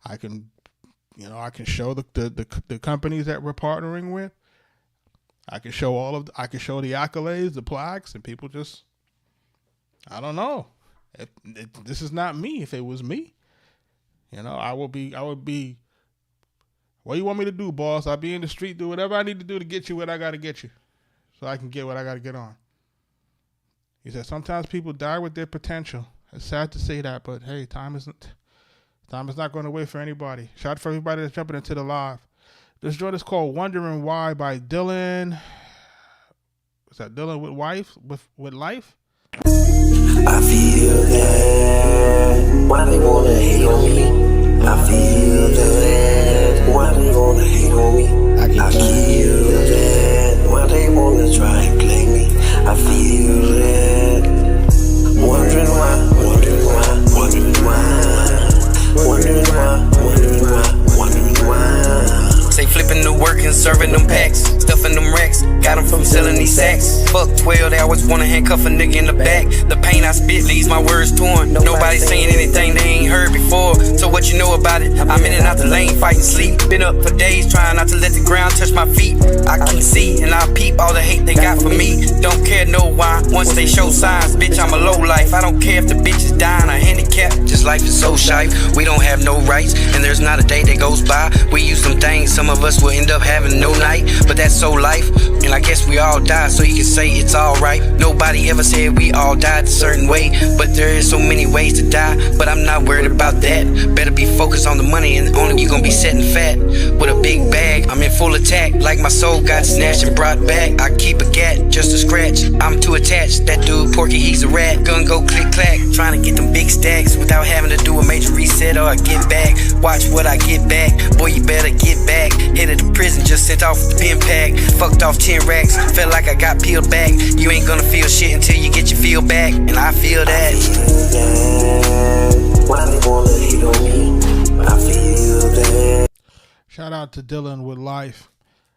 I can show the companies that we're partnering with. I can show the accolades, the plaques, and people just, I don't know. This is not me. If it was me, I would be, what do you want me to do, boss? I'll be in the street, do whatever I need to do to get you what I got to get you so I can get what I got to get on. He said, sometimes people die with their potential. It's sad to say that, but hey, time is not going to wait for anybody. Shout out for everybody that's jumping into the live. This joint is called Wondering Why by Dylan. Is that Dylan with Life? I feel that why they wanna hate on me. I feel that why they wanna hate on me. I feel that why they wanna try and play me. I feel that wondering why, wondering why, wondering why, wondering why, wondering why, wondering why. Say flipping the work and serving them packs, stuffing them racks, got them from selling these sacks. Fuck 12, they always wanna handcuff a nigga in the back. The pain I spit leaves my words torn. Nobody saying anything they ain't heard before. So what you know about it? I'm in and out the lane, fighting sleep. Been up for days, trying not to let the ground touch my feet. I can see and I peep all the hate they got for me. Don't care no why, once they show signs, bitch I'm a low life. I don't care if the bitch is dying or handicapped. Just life is so shy, we don't have no rights, and there's not a day that goes by. We use some things, some of us will end up having no night, but that's so life. And I guess we all die, so you can say it's alright. Nobody ever said we all died a certain way, but there is so many ways to die. But I'm not worried about that. Better be focused on the money, and only you gon' be setting fat. With a big bag, I'm in full attack, like my soul got snatched and brought back. I keep a gat, just a scratch. I'm too attached, that dude Porky, he's a rat. Gun go click clack, trying to get them big stacks without having to do a major reset or a get back. Watch what I get back, boy you better get back. Headed to prison, just sent off the pen pack. Fucked off 10 racks, felt like I got peeled back. You ain't gonna feel shit until you get your feel back, and I feel that. Why they wanna hate on me? I feel that. Shout out to Dylan with Life.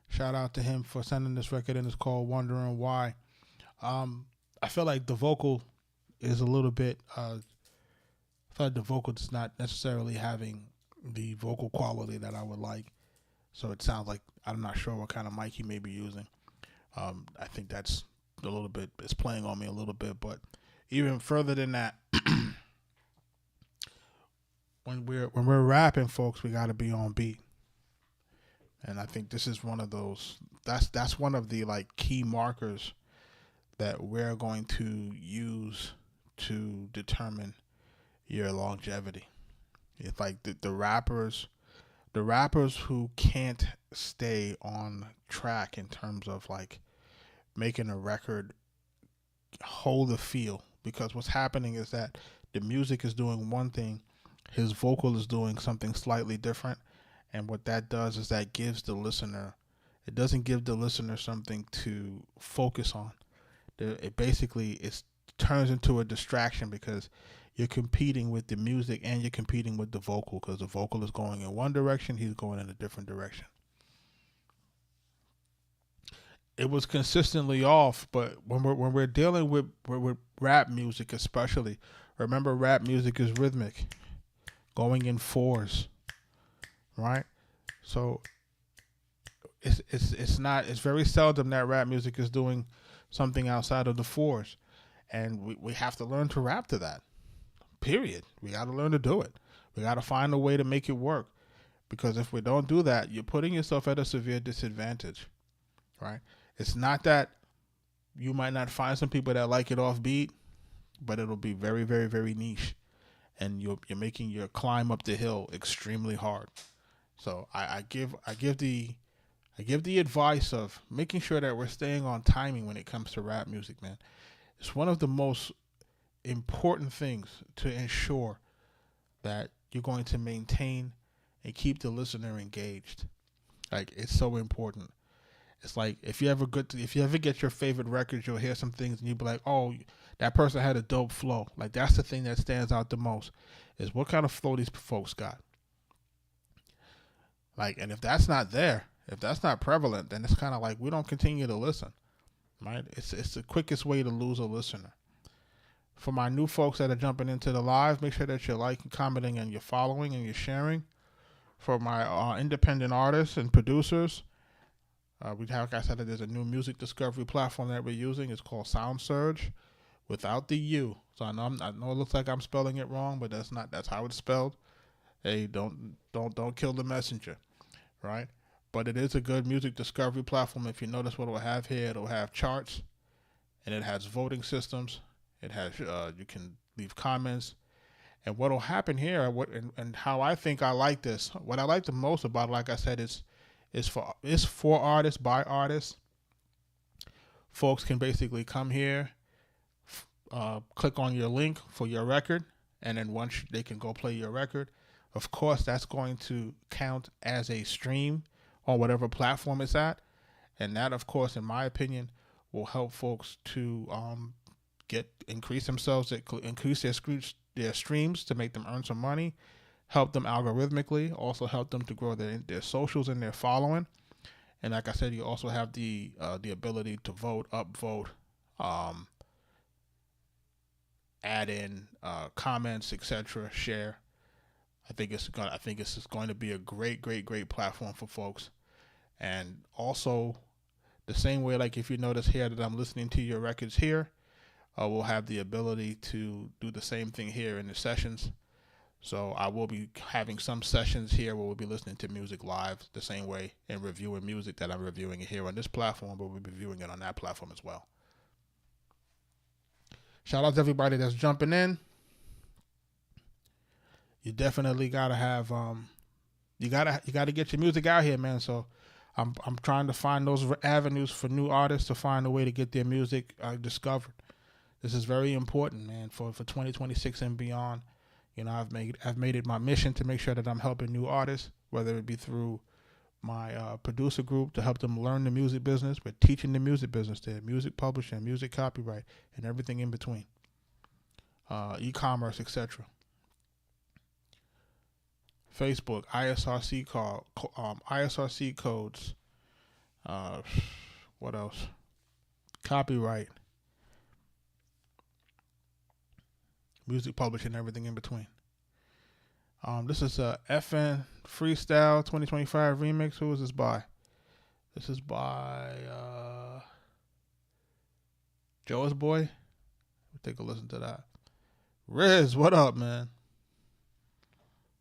Shout out to him for sending this record in. It's called Wondering Why. I feel like the vocal is a little bit, I feel like the vocal is not necessarily having the vocal quality that I would like. So it sounds like, I'm not sure what kind of mic he may be using. I think that's a little bit, it's playing on me a little bit, but even further than that, when we're rapping, folks, we got to be on beat. And I think this is one of those. That's one of the like key markers that we're going to use to determine your longevity. It's like the rappers who can't stay on track in terms of like making a record hold the feel, because what's happening is that the music is doing one thing, his vocal is doing something slightly different, and what that does is that gives the listener, it doesn't give the listener something to focus on. It basically turns into a distraction, because you're competing with the music and you're competing with the vocal, because the vocal is going in one direction, he's going in a different direction. It was consistently off, but when we're dealing with rap music especially, remember rap music is rhythmic, going in fours, right? So it's very seldom that rap music is doing something outside of the fours, and we have to learn to rap to that. Period. We got to learn to do it. We got to find a way to make it work, because if we don't do that, you're putting yourself at a severe disadvantage, right? It's not that you might not find some people that like it off beat, but it'll be very, very, very niche, and you're making your climb up the hill extremely hard. So I give the advice of making sure that we're staying on timing when it comes to rap music, man. It's one of the most important things to ensure that you're going to maintain and keep the listener engaged. Like, it's so important. It's like if you ever get your favorite records, you'll hear some things and you'll be like, oh, that person had a dope flow. Like, that's the thing that stands out the most, is what kind of flow these folks got. Like, and if that's not there, if that's not prevalent, then it's kind of like we don't continue to listen, right? It's the quickest way to lose a listener. For my new folks that are jumping into the live, make sure that you're liking, commenting, and you're following and you're sharing. For my independent artists and producers, like I said, there's a new music discovery platform that we're using. It's called Sound Surge, without the U. So I know it looks like I'm spelling it wrong, but that's how it's spelled. Hey, don't kill the messenger, right? But it is a good music discovery platform. If you notice what it'll have here, it'll have charts, and it has voting systems. It has you can leave comments, and what'll happen here, and how I think I like this. What I like the most about it, like I said, is for artists, by artists. Folks can basically come here, click on your link for your record, and then once they can go play your record. Of course, that's going to count as a stream on whatever platform it's at, and that, of course, in my opinion, will help folks to increase themselves, increase their streams to make them earn some money, help them algorithmically, also help them to grow their socials and their following. And like I said, you also have the ability to vote, upvote, add in comments, etc., share. I think it's going to be a great platform for folks. And also, the same way, like if you notice here that I'm listening to your records here, we'll have the ability to do the same thing here in the sessions. So I will be having some sessions here where we'll be listening to music live the same way and reviewing music that I'm reviewing it here on this platform, but we'll be reviewing it on that platform as well. Shout out to everybody that's jumping in. You definitely gotta have you gotta get your music out here, man. So I'm trying to find those avenues for new artists to find a way to get their music discovered. This is very important, man, for 2026 and beyond. You know, I've made it my mission to make sure that I'm helping new artists, whether it be through my producer group to help them learn the music business, but teaching the music business there, music publishing, music copyright, and everything in between, e-commerce, etc. Facebook, ISRC codes. What else? Copyright, music publishing, everything in between. This is a FN Freestyle 2025 remix. Who is this by? This is by Joe's Boy. We'll take a listen to that. Riz, what up, man? This is by Joe's Boy. We'll take a listen to that. Riz, what up, man?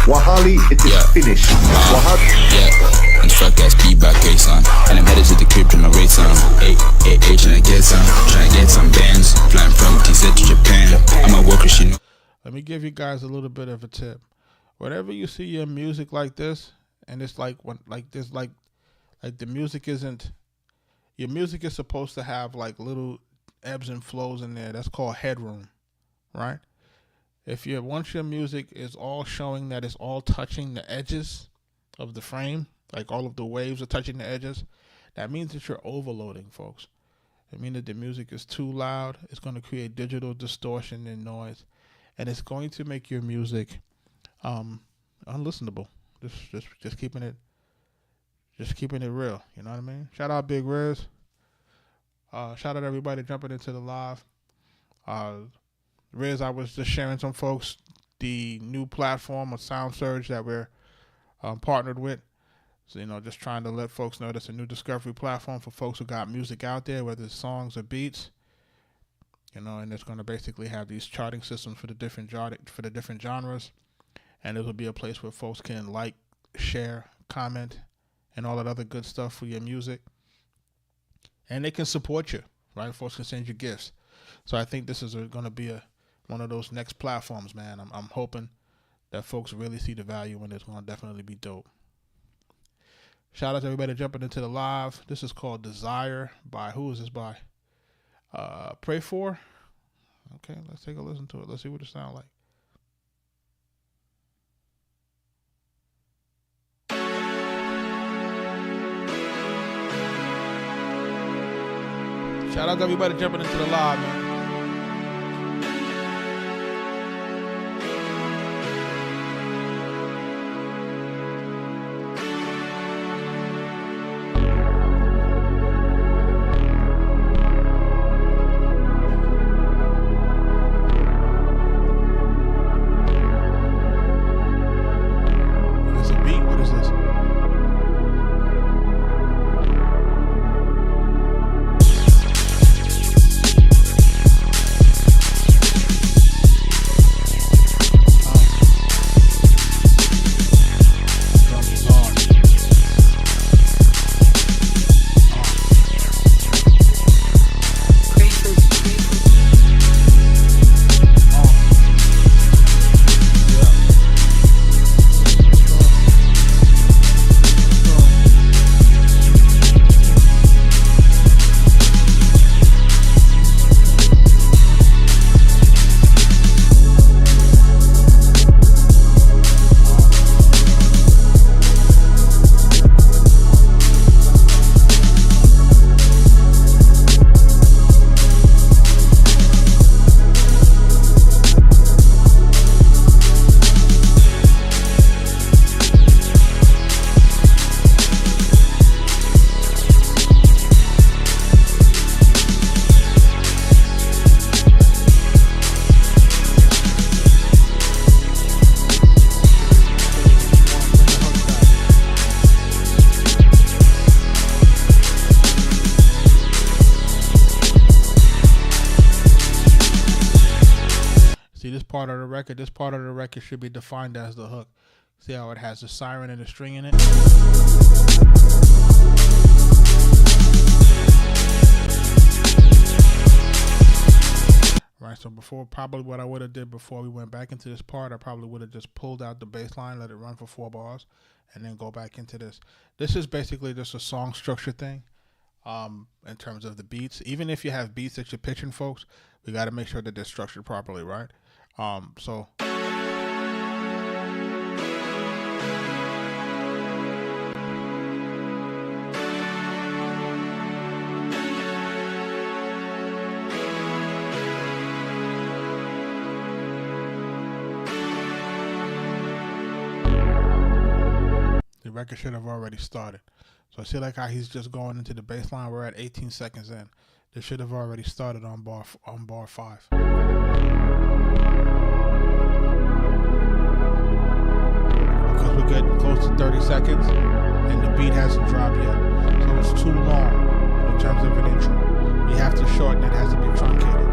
Wahali, it is finished. Wahali. Yeah, and fuck ass feedback case on. And I'm headed to the crib to my rate on. Trying to get some bands. Flying from TZ to Japan. I'm a worker, she know. Let me give you guys a little bit of a tip. Whenever you see your music like this, and it's like the music isn't, your music is supposed to have like little ebbs and flows in there. That's called headroom, right? Once your music is all showing that it's all touching the edges of the frame, like all of the waves are touching the edges, that means that you're overloading, folks. It means that the music is too loud. It's going to create digital distortion and noise, and it's going to make your music unlistenable. Just keeping it real. You know what I mean? Shout out Big Riz. Shout out everybody jumping into the live. Riz, I was just sharing some folks the new platform of Sound Surge that we're partnered with. So, just trying to let folks know that's a new discovery platform for folks who got music out there, whether it's songs or beats. And it's going to basically have these charting systems for the different genres. And it'll be a place where folks can like, share, comment, and all that other good stuff for your music. And they can support you, right? Folks can send you gifts. So I think this is going to be one of those next platforms, man. I'm hoping that folks really see the value in it. It's going to definitely be dope. Shout out to everybody jumping into the live. This is called Desire by, who is this by? Pray For. Okay, let's take a listen to it. Let's see what it sounds like. Shout out to everybody jumping into the live, man. This part of the record should be defined as the hook. See how it has the siren and the string in it? Right, so before, probably what I would have did before we went back into this part, I probably would have just pulled out the bass line, let it run for 4 bars, and then go back into this. This is basically just a song structure thing in terms of the beats. Even if you have beats that you're pitching, folks, we got to make sure that they're structured properly, right? So the record should have already started. So I see like how he's just going into the bass line. We're at 18 seconds in. This should have already started on bar 5. Because we're getting close to 30 seconds and the beat hasn't dropped yet. So it's too long in terms of an intro. We have to shorten it. It has to be truncated.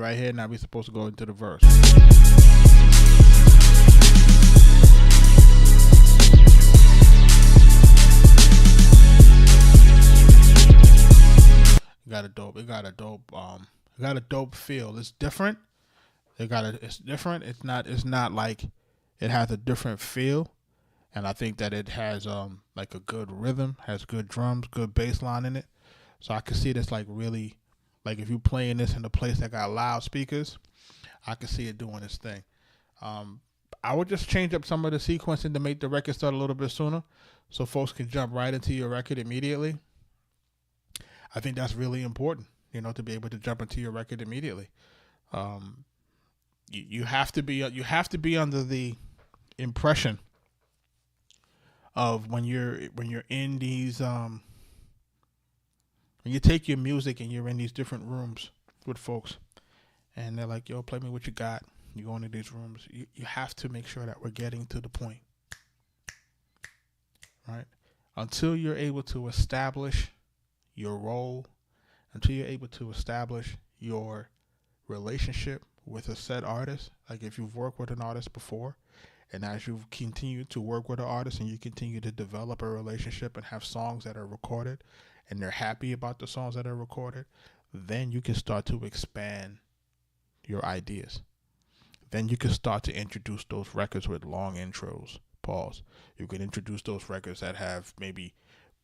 right here. Now we're supposed to go into the verse. It got a dope feel. It's different. It's different. It's not like it has a different feel. And I think that it has like a good rhythm, has good drums, good bass line in it. So I can see this like really, like if you're playing this in a place that got loudspeakers, I can see it doing its thing. I would just change up some of the sequencing to make the record start a little bit sooner so folks can jump right into your record immediately. I think that's really important, to be able to jump into your record immediately. You have to be under the impression of when you're in these when you take your music and you're in these different rooms with folks and they're like, yo, play me what you got. You go into these rooms. You have to make sure that we're getting to the point, right? Until you're able to establish your role, until you're able to establish your relationship with a said artist, like if you've worked with an artist before, and as you continue to work with an artist and you continue to develop a relationship and have songs that are recorded and they're happy about the songs that are recorded, then you can start to expand your ideas. Then you can start to introduce those records with long intros, pause. You can introduce those records that have maybe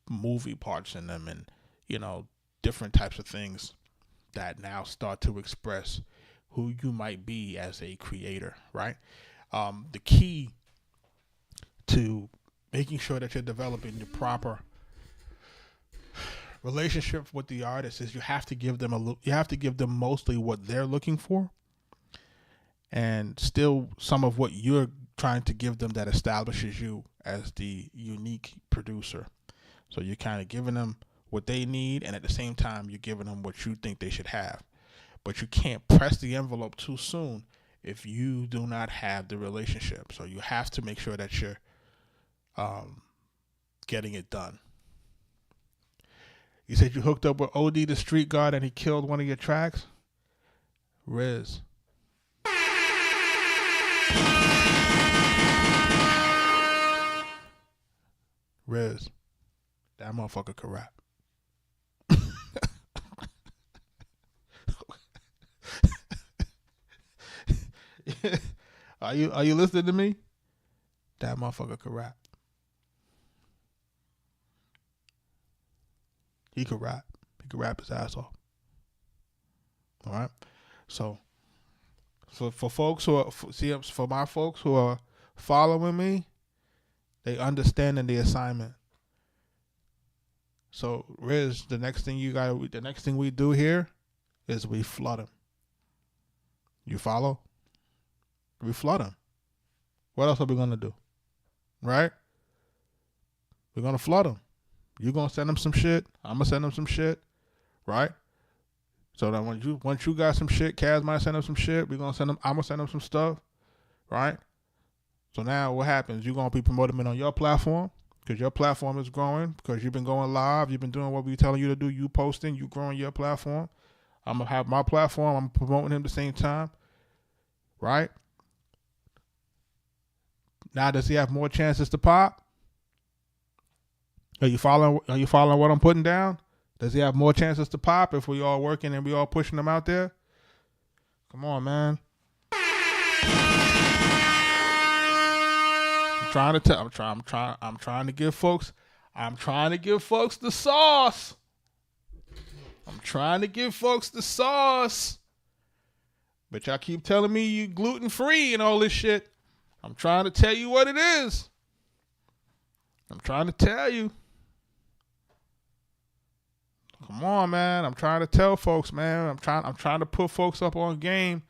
movie parts in them and, different types of things that now start to express who you might be as a creator, right? The key to making sure that you're developing the proper relationship with the artist is you have to give them mostly what they're looking for, and still some of what you're trying to give them that establishes you as the unique producer. So you're kind of giving them what they need, and at the same time you're giving them what you think they should have. But you can't press the envelope too soon if you do not have the relationship. So you have to make sure that you're getting it done. You said you hooked up with OD the Street God and he killed one of your tracks? Riz. Riz. That motherfucker could rap. Are you listening to me? That motherfucker could rap. He could rap. He could rap his ass off. All right. So for folks who are for my folks who are following me, they understanding the assignment. So Riz, the next thing we do here is we flood him. You follow? We flood him. What else are we gonna do? Right? We're gonna flood him. You're gonna send him some shit. I'm gonna send him some shit. Right? So that once you got some shit, Kaz might send him some shit. I'm gonna send him some stuff. Right? So now what happens? You're gonna be promoting it on your platform because your platform is growing, because you've been going live, you've been doing what we're telling you to do, you posting, you growing your platform. I'm gonna have my platform, I'm promoting him at the same time. Right? Now, does he have more chances to pop? Are you following what I'm putting down? Does he have more chances to pop if we all working and we all pushing him out there? Come on, man. I'm trying to give folks the sauce. I'm trying to give folks the sauce. But y'all keep telling me you gluten free and all this shit. I'm trying to tell you what it is. I'm trying to tell you. Come on, man. I'm trying to tell folks, man. I'm trying to put folks up on game.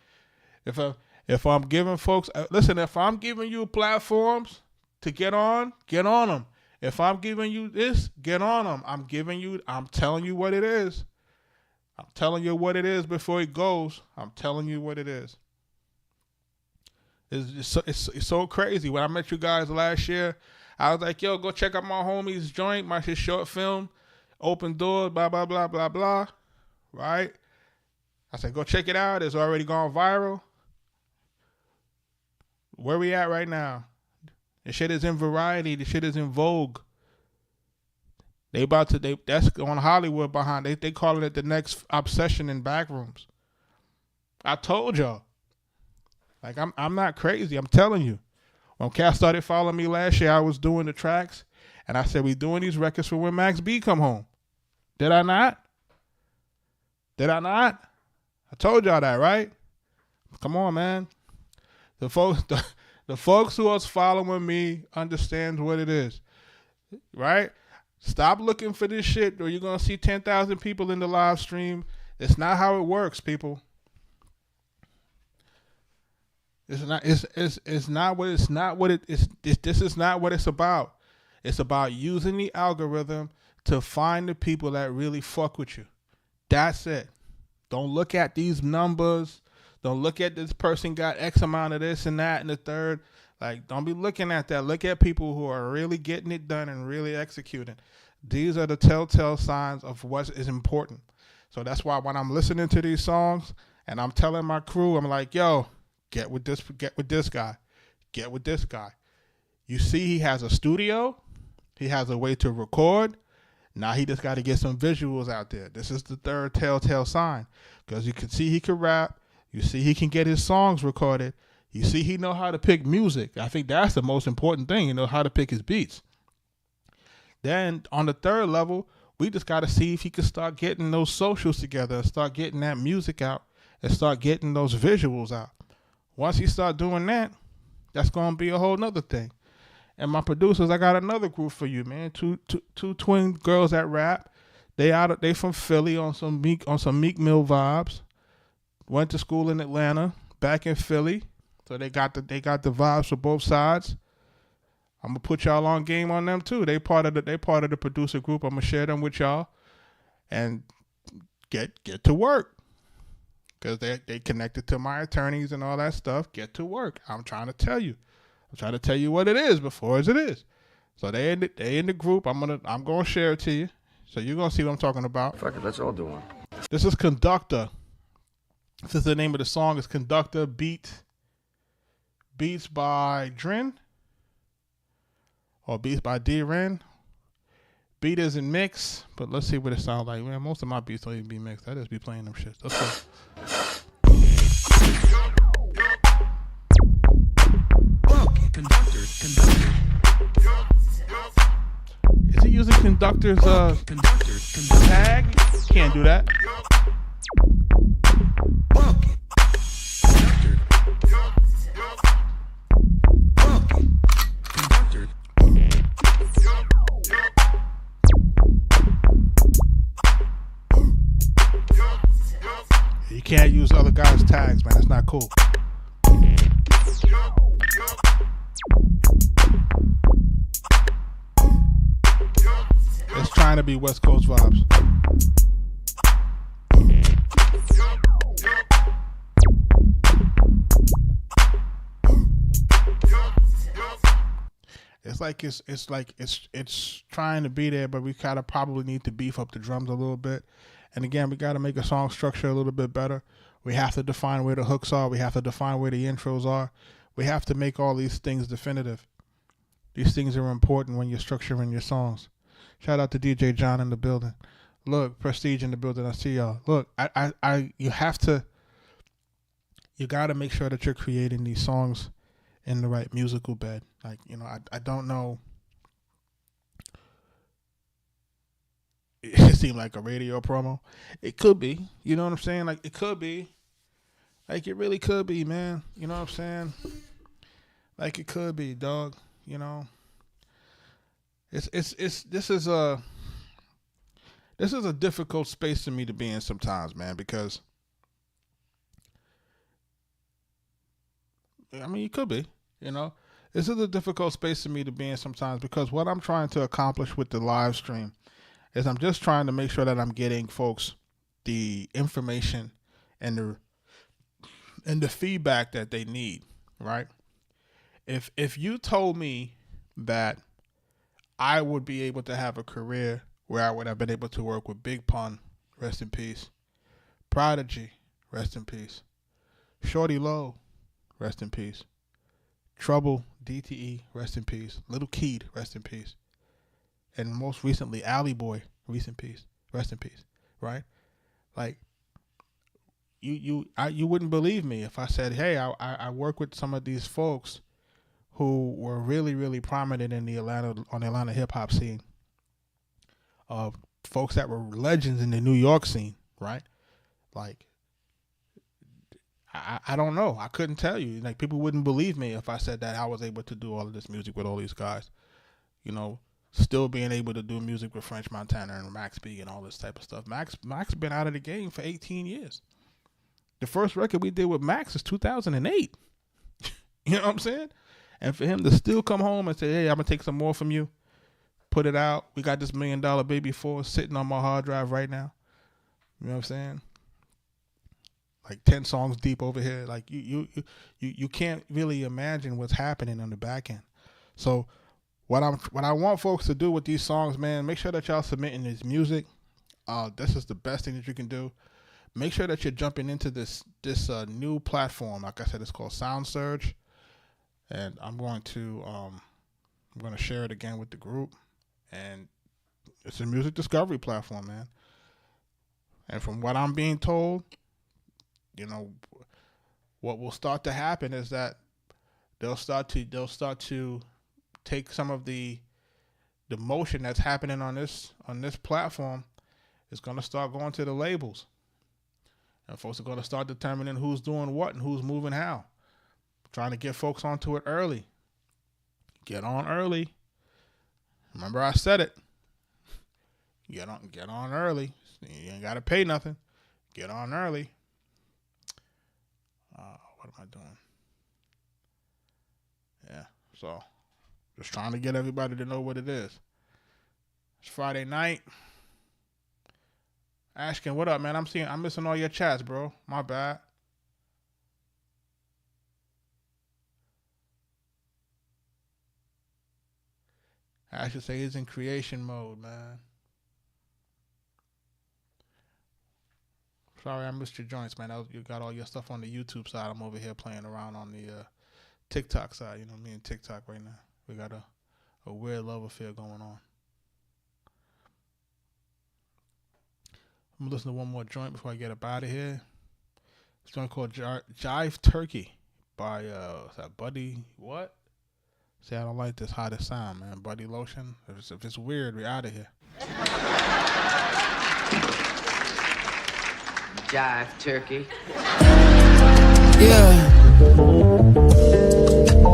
If I'm giving folks, listen, if I'm giving you platforms to get on them. If I'm giving you this, get on them. I'm telling you what it is. I'm telling you what it is before it goes. I'm telling you what it is. It's so crazy. When I met you guys last year, I was like, yo, go check out my homie's joint, his short film, Open Doors, blah, blah, blah, blah, blah. Right? I said, go check it out. It's already gone viral. Where we at right now? The shit is in Variety. The shit is in Vogue. That's on Hollywood behind. They calling it the next obsession in backrooms. I told y'all. Like, I'm not crazy. I'm telling you. When Cat started following me last year, I was doing the tracks, and I said, we doing these records for when Max B come home. Did I not? I told y'all that, right? Come on, man. The folks who are following me understands what it is, right? Stop looking for this shit, or you're gonna see 10,000 people in the live stream. It's not how it works, people. This is not what it's about. It's about using the algorithm to find the people that really fuck with you. That's it. Don't look at these numbers. Don't look at this person got X amount of this and that and the third. Like, don't be looking at that. Look at people who are really getting it done and really executing. These are the telltale signs of what is important. So that's why when I'm listening to these songs and I'm telling my crew, I'm like, yo, get with this guy. Get with this guy. You see he has a studio. He has a way to record. Now he just got to get some visuals out there. This is the third telltale sign. Because you can see he can rap. You see he can get his songs recorded. You see he know how to pick music. I think that's the most important thing. You know how to pick his beats. Then on the third level, we just got to see if he can start getting those socials together and start getting that music out and start getting those visuals out. Once he start doing that, that's going to be a whole nother thing. And my producers, I got another group for you, man. Two twin girls that rap. They from Philly on some Meek Mill vibes. Went to school in Atlanta, back in Philly. So they got the vibes for both sides. I'm gonna put y'all on game on them too. They part of the producer group. I'm gonna share them with y'all and get to work. Cause they connected to my attorneys and all that stuff. Get to work. I'm trying to tell you what it is before it is. So they in the group. I'm gonna share it to you. So you're gonna see what I'm talking about. Fuck it, let's all do one. This is Conductor. This is the name of the song. It's Conductor Beats by Dren. Or Beats by D-Ren. Beat isn't mixed, but let's see what it sounds like. Man, most of my beats don't even be mixed. I just be playing them shit. Let's go. Is he using Conductor's tag? Can't do that. You can't use other guys' tags, man. That's not cool. It's trying to be West Coast vibes. It's trying to be there, but we kind of probably need to beef up the drums a little bit. And again, we got to make a song structure a little bit better. We have to define where the hooks are. We have to define where the intros are. We have to make all these things definitive. These things are important when you're structuring your songs. Shout out to DJ John in the building. Look, Prestige in the building. I see y'all. Look, you got to make sure that you're creating these songs in the right musical bed. Like, you know, I don't know. It seemed like a radio promo. It could be. You know what I'm saying? Like, it could be. Like, it really could be, man. You know what I'm saying? Like, it could be, dog. You know? This is a difficult space for me to be in sometimes, man, because I mean, it could be, you know. This is a difficult space for me to be in sometimes because what I'm trying to accomplish with the live stream is I'm just trying to make sure that I'm getting folks the information and the feedback that they need, right? If you told me that I would be able to have a career where I would have been able to work with Big Pun, rest in peace, Prodigy, rest in peace. Shorty Low, rest in peace. Trouble, DTE, rest in peace. Little Keed, rest in peace. And most recently, Alley Boy, rest in peace. Right? Like, you wouldn't believe me if I said, hey, I work with some of these folks who were really, really prominent in the Atlanta hip hop scene. Folks that were legends in the New York scene, right? Like, I don't know. I couldn't tell you. Like, people wouldn't believe me if I said that I was able to do all of this music with all these guys. You know, still being able to do music with French Montana and Max B and all this type of stuff. Max been out of the game for 18 years. The first record we did with Max is 2008. You know what I'm saying? And for him to still come home and say, hey, I'm going to take some more from you, put it out. We got this $1 Million Baby 4 sitting on my hard drive right now. You know what I'm saying? Like 10 songs deep over here. Like you can't really imagine what's happening on the back end. So what I want folks to do with these songs, man, make sure that y'all submitting this music. This is the best thing that you can do. Make sure that you're jumping into this new platform. Like I said, it's called SoundSurge. And I'm going to share it again with the group. And it's a music discovery platform, man. And from what I'm being told, you know, what will start to happen is that they'll start to take some of the motion that's happening on this platform. It's going to start going to the labels. And folks are going to start determining who's doing what and who's moving how. Trying to get folks onto it early. Get on early. Remember I said it. Get on early. You ain't got to pay nothing. Get on early. What am I doing? Yeah, so just trying to get everybody to know what it is. It's Friday night. Ashkin, what up, man? I'm missing all your chats, bro. My bad. I should say he's in creation mode, man. Sorry, I missed your joints, man. You got all your stuff on the YouTube side. I'm over here playing around on the TikTok side. You know, me and TikTok right now. We got a weird love affair going on. I'm going to listen to one more joint before I get up out of here. It's a joint called Jive Turkey by is that Buddy what? See, I don't like this how this sound, man. Buddy Lotion. If it's weird, we're out of here. Jive Turkey. Yeah.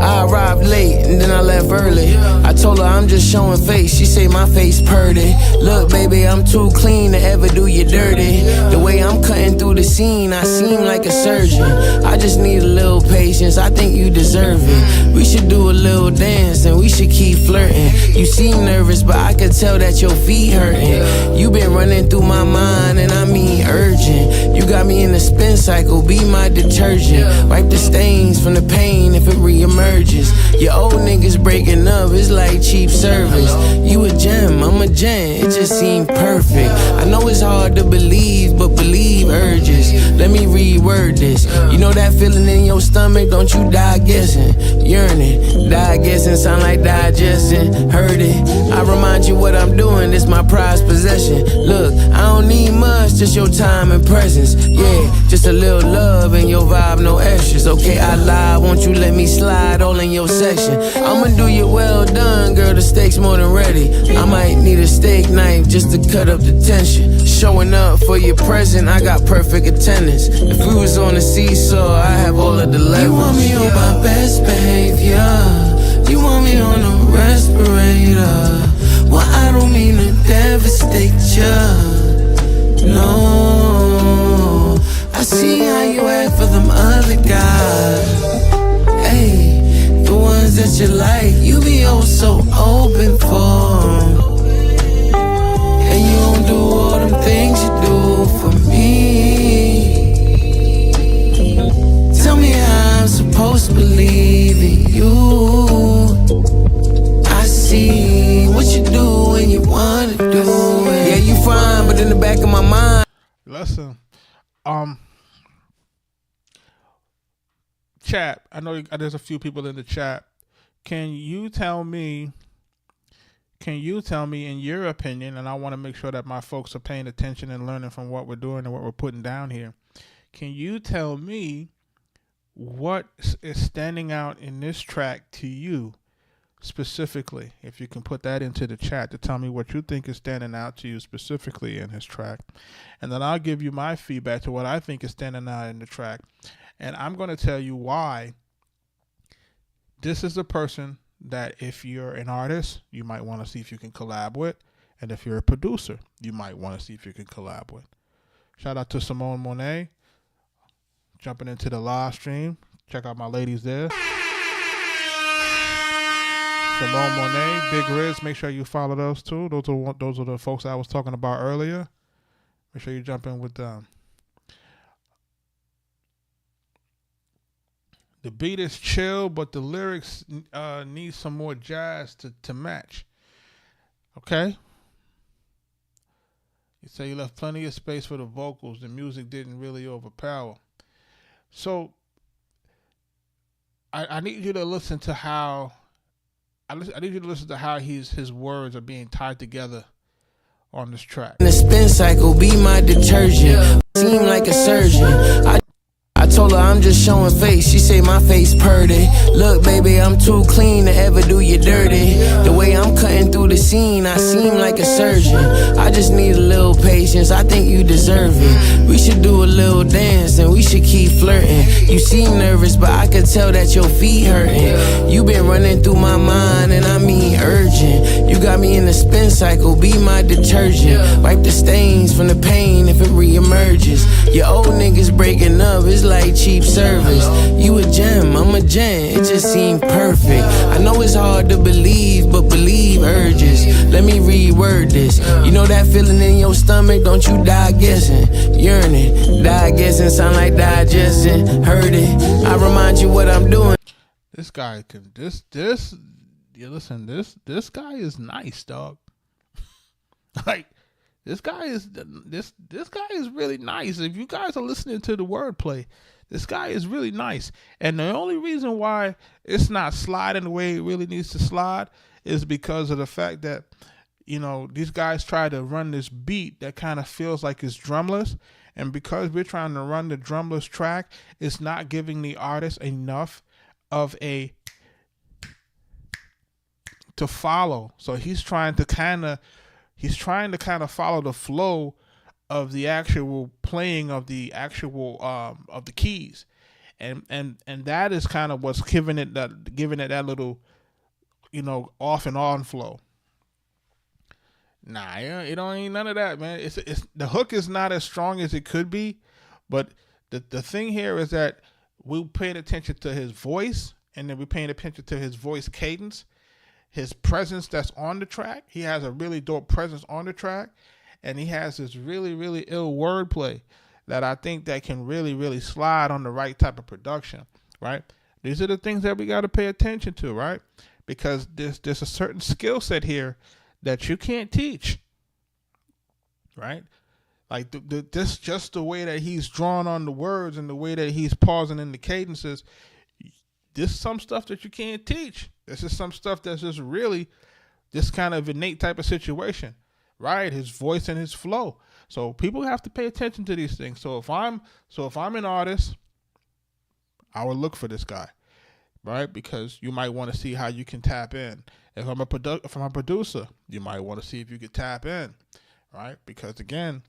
I arrived late and then I left early. I told her I'm just showing face. She say my face purty. Look, baby, I'm too clean to ever do you dirty. The way I'm cutting through the scene, I seem like a surgeon. I just need a little patience. I think you deserve it. We should do a little dance and we should keep flirting. You seem nervous, but I could tell that your feet hurting. You been running through my mind and I mean urgent. You got me in the spin cycle, be my detergent. Wipe the stains from the pain if it reemerges. Your old niggas breaking up, it's like cheap service. You a gem, I'm a gem, it just seemed perfect. I know it's hard to believe, but believe urges. Let me reword this. You know that feeling in your stomach, don't you die guessing. Yearning, die guessing, sound like digesting. Heard it, I remind you what I'm doing, this my prized possession. Look, I don't need much, just your time and presence. Yeah, just a little love and your vibe, no extras. Okay, I lie, won't you let me slide all in your section? I'ma do you well done, girl, the steak's more than ready. I might need a steak knife just to cut up the tension. Showing up for your present, I got perfect attendance. If we was on the seesaw, I have all of the levels. You want me on my best behavior. You want me on a respirator. Well, I don't mean to devastate ya. No, I see how you act for them other guys. Hey, the ones that you like, you be oh so open for. And you don't do all them things you do for me. Tell me how I'm supposed to believe in you. I see what you do when you wanna do it. Yeah, you fine, but in the back of my mind. Listen, chat, I know there's a few people in the chat. Can you tell me in your opinion, and I want to make sure that my folks are paying attention and learning from what we're doing and what we're putting down here. Can you tell me what is standing out in this track to you specifically? If you can put that into the chat to tell me what you think is standing out to you specifically in his track. And then I'll give you my feedback to what I think is standing out in the track. And I'm going to tell you why this is a person that if you're an artist, you might want to see if you can collab with. And if you're a producer, you might want to see if you can collab with. Shout out to Simone Monet. Jumping into the live stream. Check out my ladies there. Simone Monet, Big Riz. Make sure you follow those too. Those are the folks I was talking about earlier. Make sure you jump in with them. The beat is chill, but the lyrics need some more jazz to match. Okay? You say you left plenty of space for the vocals. The music didn't really overpower. So, I need you to listen to how... I need you to listen to how his words are being tied together on this track. The spin cycle be my detergent. Seem like a surgeon. I told her I'm just showing face. She say my face purty. Look, baby, I'm too clean to ever do you dirty. The way I'm cutting through the scene, I seem like a surgeon. I just need a little patience. I think you deserve it. We should do a little dance and we should keep flirting. You seem nervous, but I could tell that your feet hurting. You been running through my mind, and I mean urgent. You got me in the spin cycle. Be my detergent. Wipe the stains from the pain if it reemerges. Your old niggas breaking up. It's like cheap service. You a gem, I'm a gem. It just seemed perfect. I know it's hard to believe, but believe urges. Let me reword this. You know that feeling in your stomach? Don't you die guessing? Yearning, die guessing, sound like digesting. Heard it. I remind you what I'm doing. This guy can this guy is nice, dog. Like, This guy is really nice. If you guys are listening to the wordplay, this guy is really nice. And the only reason why it's not sliding the way it really needs to slide is because of the fact that, you know, these guys try to run this beat that kind of feels like it's drumless. And because we're trying to run the drumless track, it's not giving the artist enough of a to follow. So he's trying to kind of follow the flow of the actual playing of the actual of the keys, and that is kind of what's giving it that little, you know, off and on flow. Nah, it don't ain't none of that, man. It's the hook is not as strong as it could be, but the thing here is that we're paying attention to his voice, and then we're paying attention to his voice cadence. His presence that's on the track. He has a really dope presence on the track, and he has this really, really ill wordplay that I think that can really, really slide on the right type of production, right? These are the things that we got to pay attention to, right? Because there's a certain skill set here that you can't teach, right? Like this, just the way that he's drawn on the words and the way that he's pausing in the cadences. This is some stuff that you can't teach. This is some stuff that's just really this kind of innate type of situation, right? His voice and his flow. So people have to pay attention to these things. So if I'm an artist, I would look for this guy, right? Because you might want to see how you can tap in. If I'm a producer, you might want to see if you can tap in, right? Because again,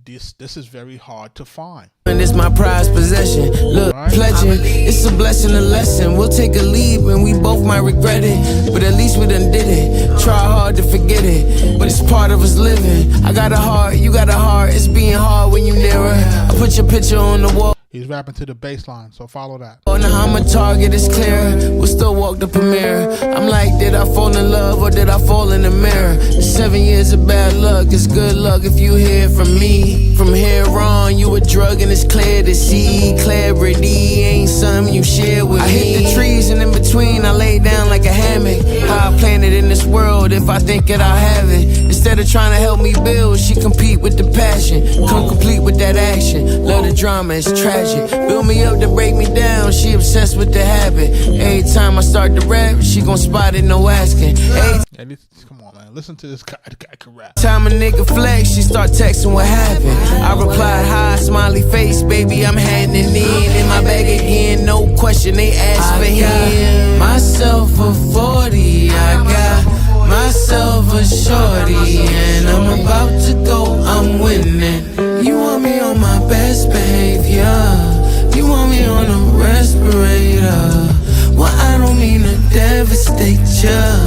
this is very hard to find. And it's my prized possession. Look, pledging, it's a blessing, a lesson. We'll take a leap and we both might regret it, but at least we done did it. Try hard to forget it, but it's part of us living. I got a heart, you got a heart. It's being hard when you nearer. I put your picture on the wall. He's rapping to the bass line, so follow that. Oh, now I'm a target, it's clear. We'll still walk the premiere. I'm like, did I fall in love or did I fall in the mirror? 7 years of bad luck, it's good luck if you hear from me. From here on, you a drug and it's clear to see. Clarity ain't something you share with me. I hit the trees and in between I lay down like a hammock. How I planted in this world, if I think it, I'll have it. Instead of trying to help me build, she compete with the passion. Come complete with that action. Love the drama, it's tragic. Build me up to break me down, she obsessed with the habit. Every time I start to rap, she gon' spot it, no asking. Come on, man. Listen to this guy. The guy can rap. Time a nigga flex, she start texting what happened. I replied, hi, smiley face, baby, I'm handing in my bag again, no question, they ask for him. Myself a 40, I got myself a shorty, and I'm about to go, I'm winning. You want me on my best behavior, you want me on a respirator. Well, I don't mean to devastate ya,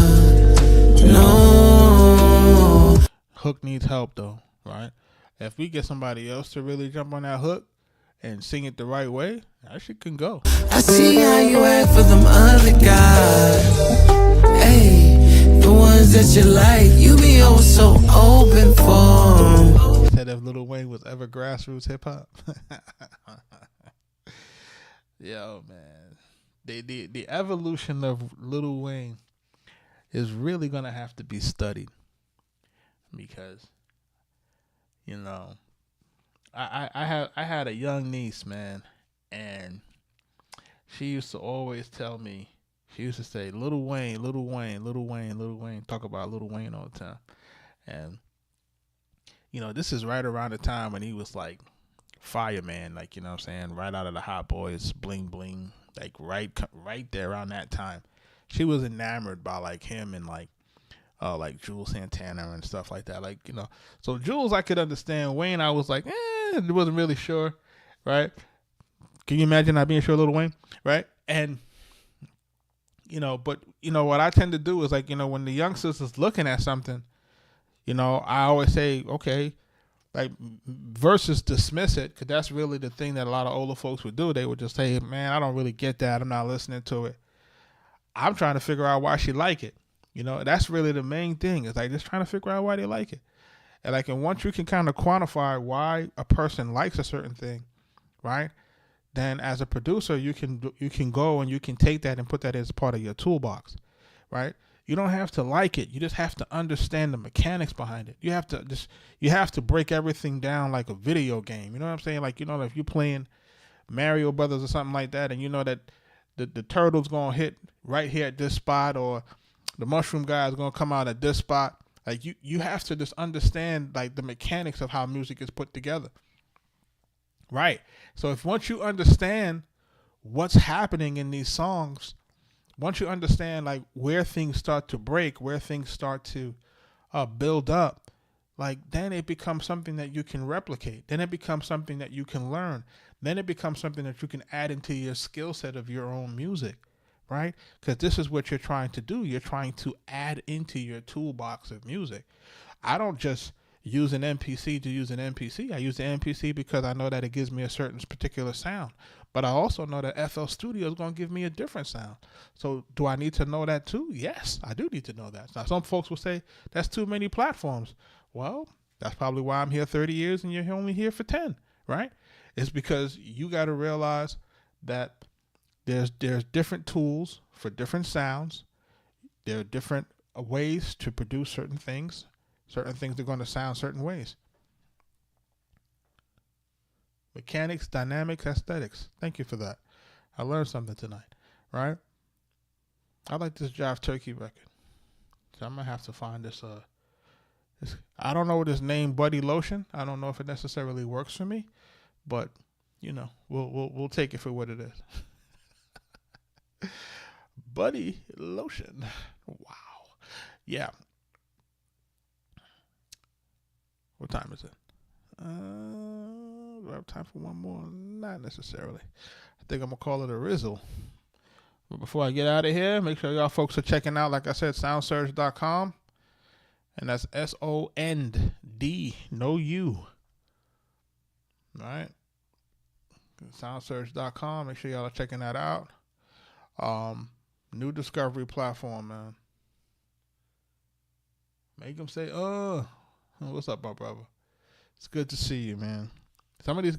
no. Hook needs help though, right? If we get somebody else to really jump on that hook and sing it the right way, that shit can go. I see how you act for them other guys. Hey, the ones that you like, you be oh so open for 'em. Said if Lil Wayne was ever grassroots hip hop. Yo, man. The evolution of Lil Wayne is really gonna have to be studied, because you know, I had a young niece, man, and she used to always tell me, she used to say, Lil Wayne, Lil Wayne, Lil Wayne, Lil Wayne, talk about Lil Wayne all the time. And you know, this is right around the time when he was like fireman, like, you know what I'm saying, right out of the Hot Boys, bling bling, like right there around that time. She was enamored by like him and like Jules Santana and stuff like that. Like, you know, so Jules I could understand. Wayne I was like, wasn't really sure, right? Can you imagine not being sure Lil Wayne, right? And you know, but you know what I tend to do is, like, you know, when the youngsters is looking at something, you know, I always say, okay, like, versus dismiss it, because that's really the thing that a lot of older folks would do. They would just say, man, I don't really get that, I'm not listening to it. I'm trying to figure out why she like it. You know, that's really the main thing. It's like just trying to figure out why they like it. And like, and once you can kind of quantify why a person likes a certain thing, right? Then as a producer, you can go and you can take that and put that as part of your toolbox, right? You don't have to like it. You just have to understand the mechanics behind it. You have to break everything down like a video game. You know what I'm saying? Like, you know, if you're playing Mario Brothers or something like that, and you know that the turtle's gonna hit right here at this spot, or the mushroom guy is gonna come out at this spot. Like, you have to just understand like the mechanics of how music is put together, right? So if once you understand what's happening in these songs, once you understand like where things start to break, where things start to build up, like then it becomes something that you can replicate. Then it becomes something that you can learn. Then it becomes something that you can add into your skill set of your own music, right? Because this is what you're trying to do. You're trying to add into your toolbox of music. I don't just use an MPC to use an MPC. I use the MPC because I know that it gives me a certain particular sound. But I also know that FL Studio is going to give me a different sound. So do I need to know that too? Yes, I do need to know that. Now, some folks will say that's too many platforms. Well, that's probably why I'm here 30 years and you're only here for 10, right? It's because you got to realize that there's different tools for different sounds. There are different ways to produce certain things. Certain things are going to sound certain ways. Mechanics, dynamics, aesthetics. Thank you for that. I learned something tonight, right? I like this Jive Turkey record. So I'm going to have to find this. I don't know what this name, Buddy Lotion. I don't know if it necessarily works for me, but you know, we'll take it for what it is. Buddy Lotion. Wow. Yeah. What time is it? Do I have time for one more? Not necessarily. I think I'm going to call it a rizzle. But before I get out of here, make sure y'all folks are checking out, like I said, soundsurge.com. And that's SOND, no U. All right. Soundsurge.com. Make sure y'all are checking that out. New discovery platform, man. Make them say, what's up, my brother? It's good to see you, man. Some of these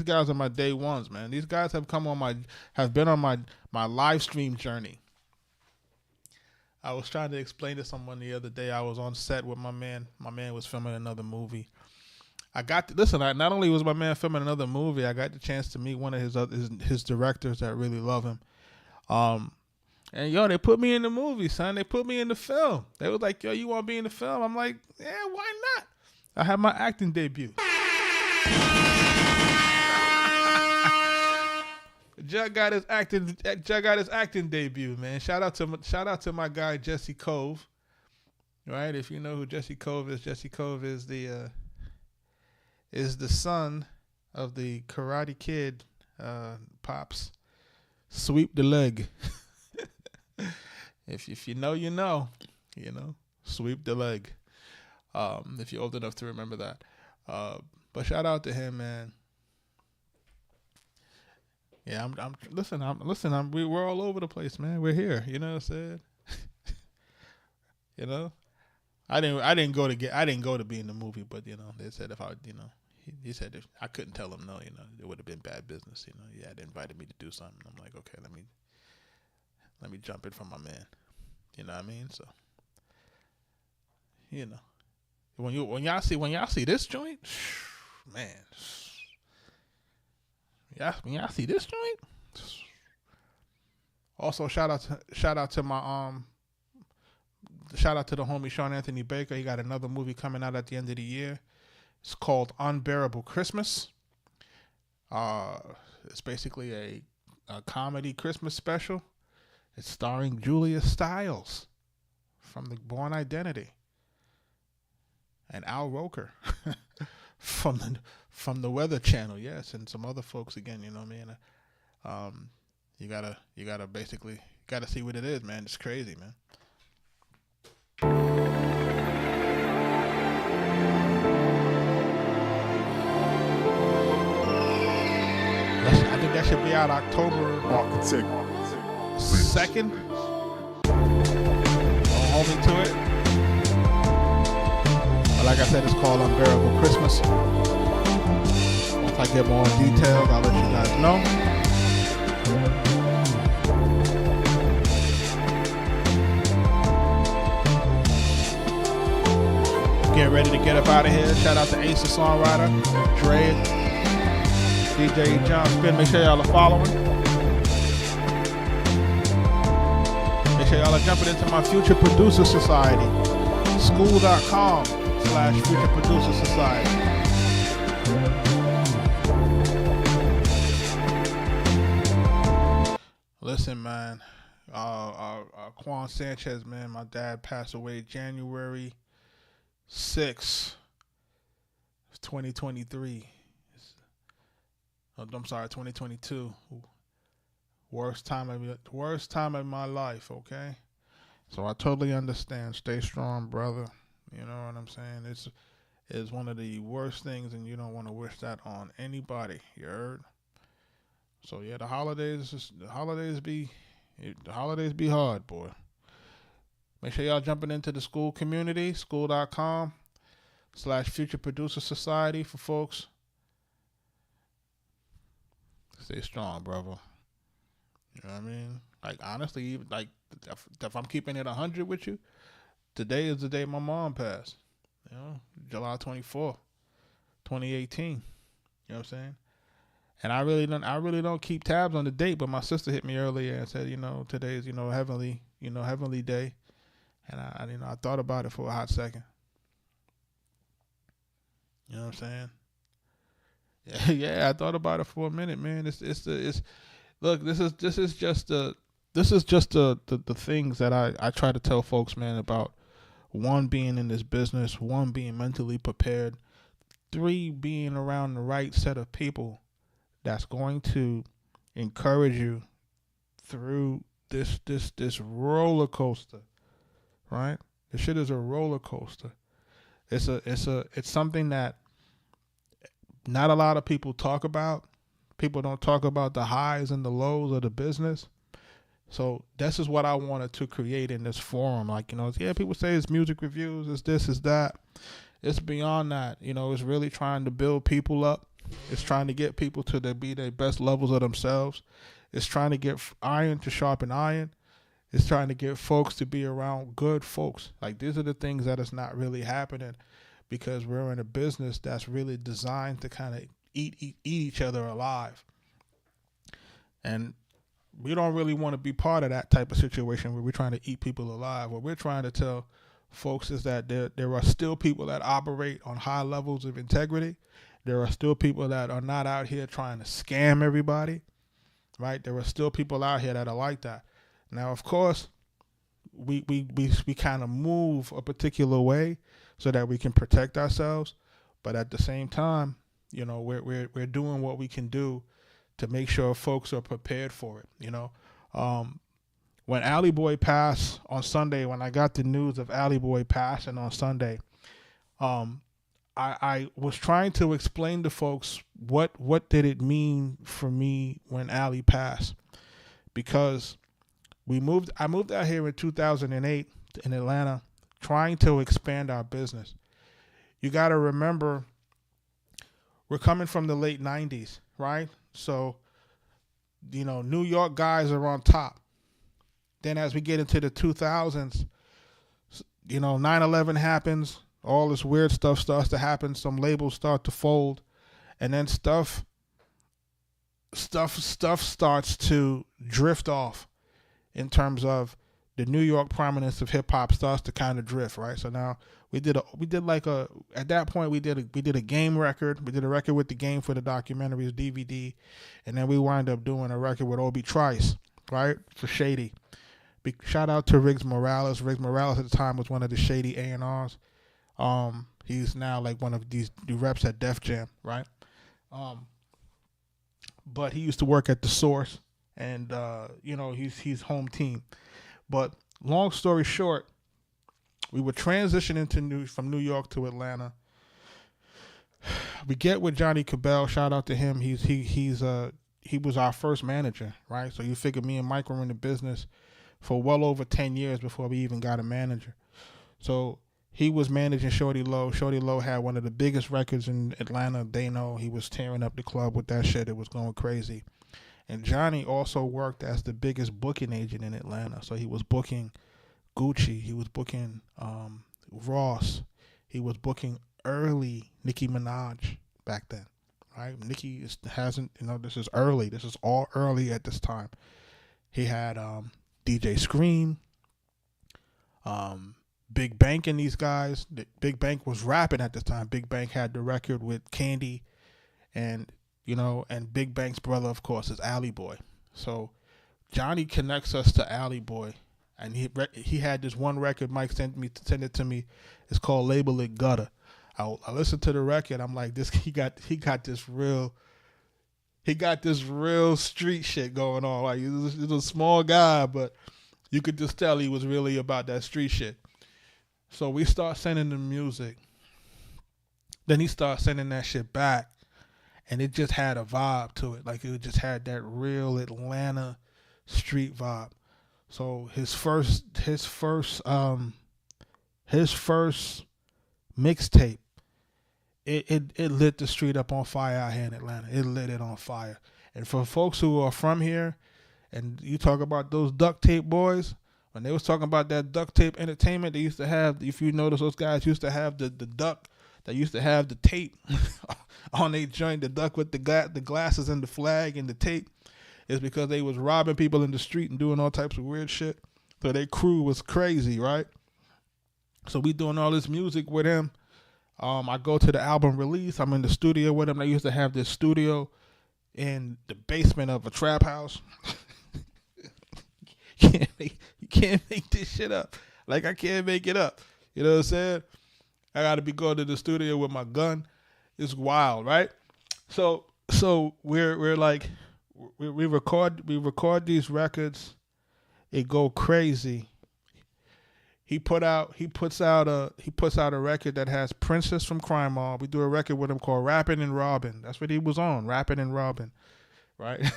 guys are my day ones, man. These guys have been on my live stream journey. I was trying to explain to someone the other day. I was on set with my man. My man was filming another movie. Not only was my man filming another movie, I got the chance to meet one of his directors that really love him. And yo, they put me in the movie, son. They put me in the film. They was like, yo, you want to be in the film? I'm like, yeah, why not? I had my acting debut. Jug got his acting debut, man. Shout out to my guy Jesse Cove. Right? If you know who Jesse Cove is the son of the Karate Kid pops. Sweep the leg. If you know, you know. Sweep the leg. If you're old enough to remember that. But shout out to him, man. Yeah, we're all over the place, man. We're here. You know what I'm saying? I didn't go to be in the movie, but they said if I, he said if I couldn't tell him no, it would have been bad business. Yeah, they invited me to do something. I'm like, okay, let me jump in from my man. You know what I mean? So, when y'all see this joint, man. Yeah, when y'all see this joint. Also, shout out to the homie Sean Anthony Baker. He got another movie coming out at the end of the year. It's called Unbearable Christmas. It's basically a comedy Christmas special. It's starring Julia Stiles from The Bourne Identity and Al Roker from the Weather Channel, yes, and some other folks again. You know what I mean? You gotta basically see what it is, man. It's crazy, man. I think that should be out October 2nd. Don't hold me to it. But like I said, it's called Unbearable Christmas. Once I get more details, I'll let you guys know. Get ready to get up out of here. Shout out to Ace the Songwriter, Dre, DJ John Spin. Make sure y'all are following. Make sure y'all are jumping into my Future Producer Society. School.com/Future Producer Society. Listen, man. Quan Sanchez, man. My dad passed away January 6th, 2023. I'm sorry, 2022. Worst time of my life, okay? So I totally understand. Stay strong, brother. You know what I'm saying? It's one of the worst things, and you don't want to wish that on anybody. You heard? So yeah, the holidays be hard, boy. Make sure y'all jumping into the school community, school.com/Future Producer Society for folks. Stay strong, brother. You know what I mean? Like, honestly, like, if I'm keeping it 100 with you, today is the day my mom passed. July 24th, 2018. You know what I'm saying? And I really don't keep tabs on the date, but my sister hit me earlier and said, today is, heavenly day. And I thought about it for a hot second. You know what I'm saying? Yeah, I thought about it for a minute, man. Look, this is just the things that I try to tell folks, man, about 1, being in this business, 2, being mentally prepared, 3, being around the right set of people that's going to encourage you through this roller coaster, right? This shit is a roller coaster. It's something that not a lot of people talk about. People don't talk about the highs and the lows of the business. So this is what I wanted to create in this forum. Like, people say it's music reviews, it's this, it's that. It's beyond that. It's really trying to build people up. It's trying to get people to be their best levels of themselves. It's trying to get iron to sharpen iron. It's trying to get folks to be around good folks. Like, these are the things that is not really happening because we're in a business that's really designed to kind of eat each other alive. And we don't really want to be part of that type of situation where we're trying to eat people alive. What we're trying to tell folks is that there are still people that operate on high levels of integrity. There are still people that are not out here trying to scam everybody, right? There are still people out here that are like that. Now, of course, we kind of move a particular way so that we can protect ourselves, but at the same time, you know, we're doing what we can do to make sure folks are prepared for it. You know, when Alley Boy passed on Sunday, when I got the news of Alley Boy passing on Sunday, I was trying to explain to folks what did it mean for me when Alley passed, because I moved out here in 2008 in Atlanta, trying to expand our business. You got to remember, we're coming from the late 90s, right? So, you know, New York guys are on top. Then as we get into the 2000s, you know, 9/11 happens, all this weird stuff starts to happen, some labels start to fold, and then stuff starts to drift off in terms of the New York prominence of hip hop starts to kind of drift, right? So now at that point we did a game record. We did a record with the game for the documentaries DVD, and then we wound up doing a record with Obi Trice, right, for Shady. Big shout out to Riggs Morales. Riggs Morales at the time was one of the Shady A&Rs. He's now like one of the reps at Def Jam, right? But he used to work at The Source, and you know, he's home team. But long story short, we were transitioning from New York to Atlanta. We get with Johnny Cabell. Shout out to him. He was our first manager, right? So you figure me and Mike were in the business for well over 10 years before we even got a manager. So he was managing Shorty Low. Shorty Low had one of the biggest records in Atlanta. They know he was tearing up the club with that shit. It was going crazy. And Johnny also worked as the biggest booking agent in Atlanta. So he was booking Gucci. He was booking Ross. He was booking early Nicki Minaj back then, right? Nicki hasn't, you know, this is early. This is all early at this time. He had DJ Scream, Big Bank and these guys. Big Bank was rapping at this time. Big Bank had the record with Candy, and you know, and Big Bank's brother, of course, is Alley Boy. So Johnny connects us to Alley Boy, and he had this one record. Mike sent it to me. It's called Label It Gutter. I listened to the record. I'm like, he got this real street shit going on. Like, he's a small guy, but you could just tell he was really about that street shit. So we start sending him music. Then he starts sending that shit back. And it just had a vibe to it. Like, it just had that real Atlanta street vibe. So his first mixtape, it lit the street up on fire out here in Atlanta. It lit it on fire. And for folks who are from here, and you talk about those duct tape boys, when they was talking about that duct tape entertainment, they used to have, if you notice, those guys used to have the duck that used to have the tape on their joint, the duck with the glasses and the flag and the tape, is because they was robbing people in the street and doing all types of weird shit. So their crew was crazy, right? So we doing all this music with him. I go to the album release. I'm in the studio with him. They used to have this studio in the basement of a trap house. You can't make this shit up. Like, I can't make it up. You know what I'm saying? I got to be going to the studio with my gun. It's wild, right? So we're like, we record these records. It go crazy. He puts out a record that has Princess from Crime Mob. We do a record with him called Rappin' and Robbin'. That's what he was on, Rappin' and Robbin', right?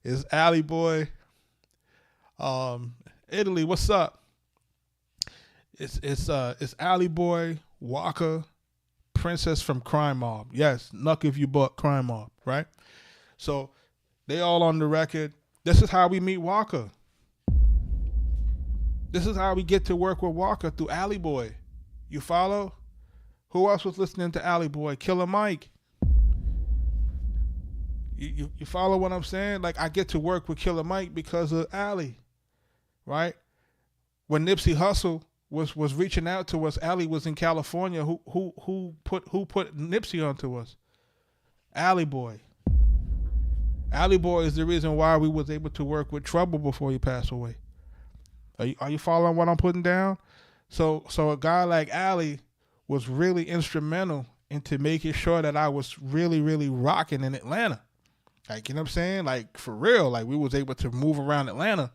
It's Alley Boy. Italy, what's up? It's Alley Boy, Walker, Princess from Crime Mob. Yes, Nuck if you bought Crime Mob, right? So they all on the record. This is how we meet Walker. This is how we get to work with Walker, through Alley Boy. You follow? Who else was listening to Alley Boy? Killer Mike. You follow what I'm saying? Like, I get to work with Killer Mike because of Alley, right? When Nipsey Hussle was reaching out to us, Alley was in California. Who put Nipsey onto us? Alley Boy. Alley Boy is the reason why we was able to work with Trouble before he passed away. Are you following what I'm putting down? So a guy like Alley was really instrumental into making sure that I was really, really rocking in Atlanta. Like, you know what I'm saying? Like, for real. Like, we was able to move around Atlanta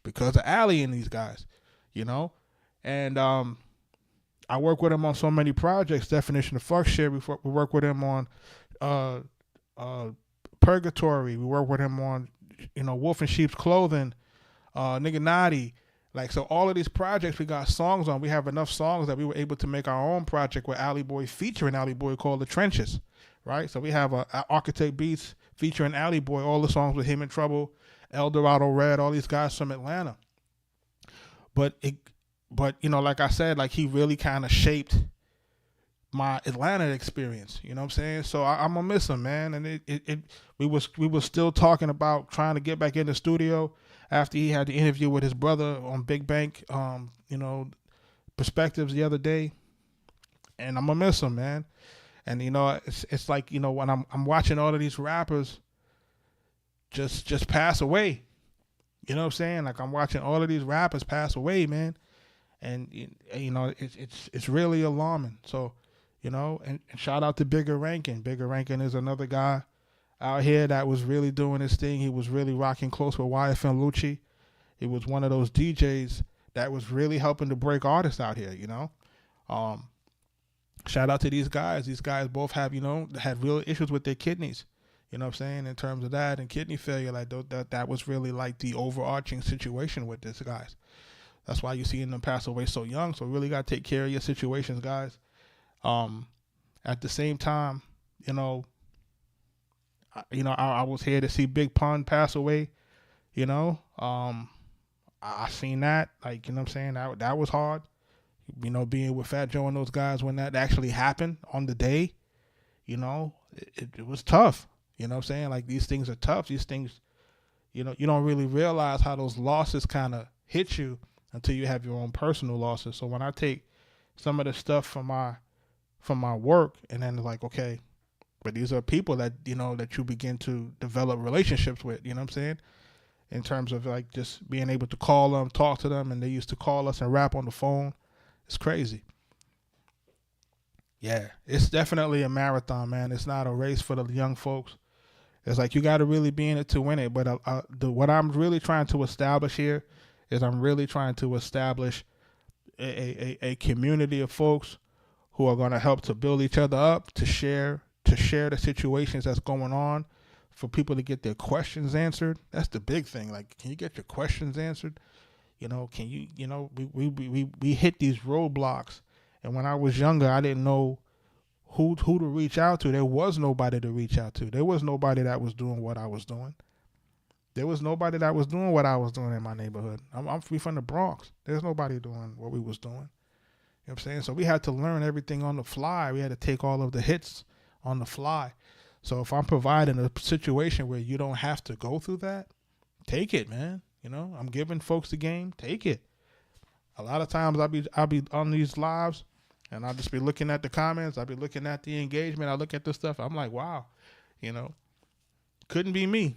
because of Alley and these guys, you know? And I work with him on so many projects. Definition of Fuck Shit. We work with him on Purgatory. We work with him on, you know, Wolf in Sheep's Clothing, Nigga Naughty. Like, so all of these projects we got songs on. We have enough songs that we were able to make our own project with Alley Boy, featuring Alley Boy, called The Trenches, right? So we have a Arkatech Beatz featuring Alley Boy, all the songs with him in Trouble, El Dorado Red, all these guys from Atlanta. But you know, like I said, like, he really kind of shaped my Atlanta experience. You know what I'm saying? So I'm gonna miss him, man. And we was still talking about trying to get back in the studio after he had the interview with his brother on Big Bank, you know, Perspectives the other day. And I'm gonna miss him, man. And you know, it's like, you know, when I'm watching all of these rappers just pass away. You know what I'm saying? Like, I'm watching all of these rappers pass away, man. And you know, it's really alarming. So, you know, and shout out to Bigger Rankin. Bigger Rankin is another guy out here that was really doing his thing. He was really rocking close with YFN Lucci. He was one of those DJs that was really helping to break artists out here, you know. Shout out to these guys. These guys both have, you know, had real issues with their kidneys. You know what I'm saying? In terms of that and kidney failure, like that was really like the overarching situation with these guys. That's why you're seeing them pass away so young. So really got to take care of your situations, guys. At the same time, you know, I was here to see Big Pun pass away. You know, I seen that. Like, you know what I'm saying? That was hard. You know, being with Fat Joe and those guys when that actually happened on the day, you know, it was tough. You know what I'm saying? Like, these things are tough. These things, you know, you don't really realize how those losses kind of hit you until you have your own personal losses. So when I take some of the stuff from my work, and then like, okay, but these are people that, you know, that you begin to develop relationships with, you know what I'm saying? In terms of like just being able to call them, talk to them, and they used to call us and rap on the phone. It's crazy. Yeah, it's definitely a marathon, man. It's not a race for the young folks. It's like you got to really be in it to win it. But what I'm really trying to establish here is I'm really trying to establish a community of folks who are going to help to build each other up, to share the situations that's going on, for people to get their questions answered. That's the big thing. Like, can you get your questions answered? You know, can you, you know, we hit these roadblocks. And when I was younger, I didn't know who to reach out to. There was nobody to reach out to. There was nobody that was doing what I was doing. There was nobody that was doing what I was doing in my neighborhood. I'm from the Bronx. There's nobody doing what we was doing. You know what I'm saying? So we had to learn everything on the fly. We had to take all of the hits on the fly. So if I'm providing a situation where you don't have to go through that, take it, man. You know, I'm giving folks the game. Take it. A lot of times I'll be on these lives, and I'll just be looking at the comments. I'll be looking at the engagement. I look at the stuff. I'm like, wow, you know, couldn't be me.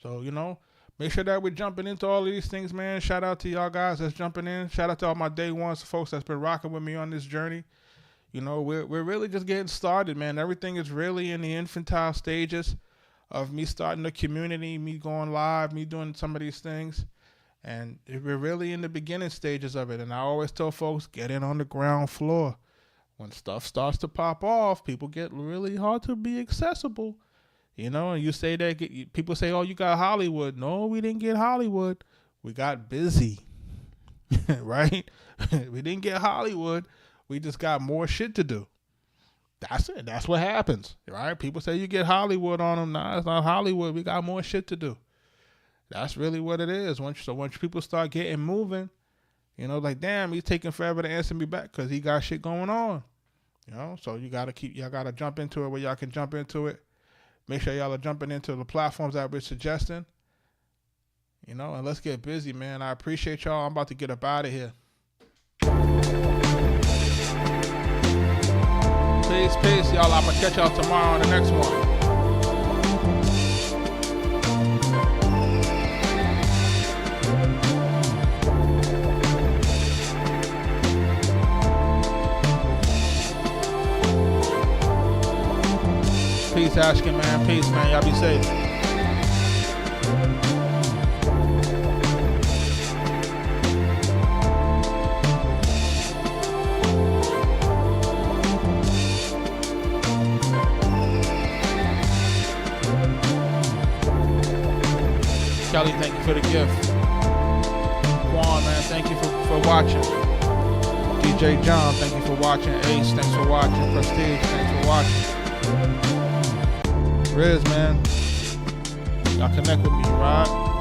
So, you know, make sure that we're jumping into all of these things, man. Shout out to y'all guys that's jumping in. Shout out to all my day ones, folks that's been rocking with me on this journey. You know, we're really just getting started, man. Everything is really in the infantile stages of me starting the community, me going live, me doing some of these things. And we're really in the beginning stages of it. And I always tell folks, get in on the ground floor. When stuff starts to pop off, people get really hard to be accessible. You know, and you say that, people say, oh, you got Hollywood. No, we didn't get Hollywood. We got busy, right? We didn't get Hollywood. We just got more shit to do. That's it. That's what happens, right? People say you get Hollywood on them. Nah, it's not Hollywood. We got more shit to do. That's really what it is. Once people start getting moving, you know, like, damn, he's taking forever to answer me back because he got shit going on. You know, so y'all gotta jump into it where y'all can jump into it. Make sure y'all are jumping into the platforms that we're suggesting. You know, and let's get busy, man. I appreciate y'all. I'm about to get up out of here. Peace, y'all. I'm gonna catch y'all tomorrow on the next one. Peace, Ashkin, man. Peace, man. Y'all be safe. Kelly, thank you for the gift. Juan, man, thank you for watching. DJ John, thank you for watching. Ace, thanks for watching. Prestige, thanks for watching. Riz, man, y'all connect with me, right?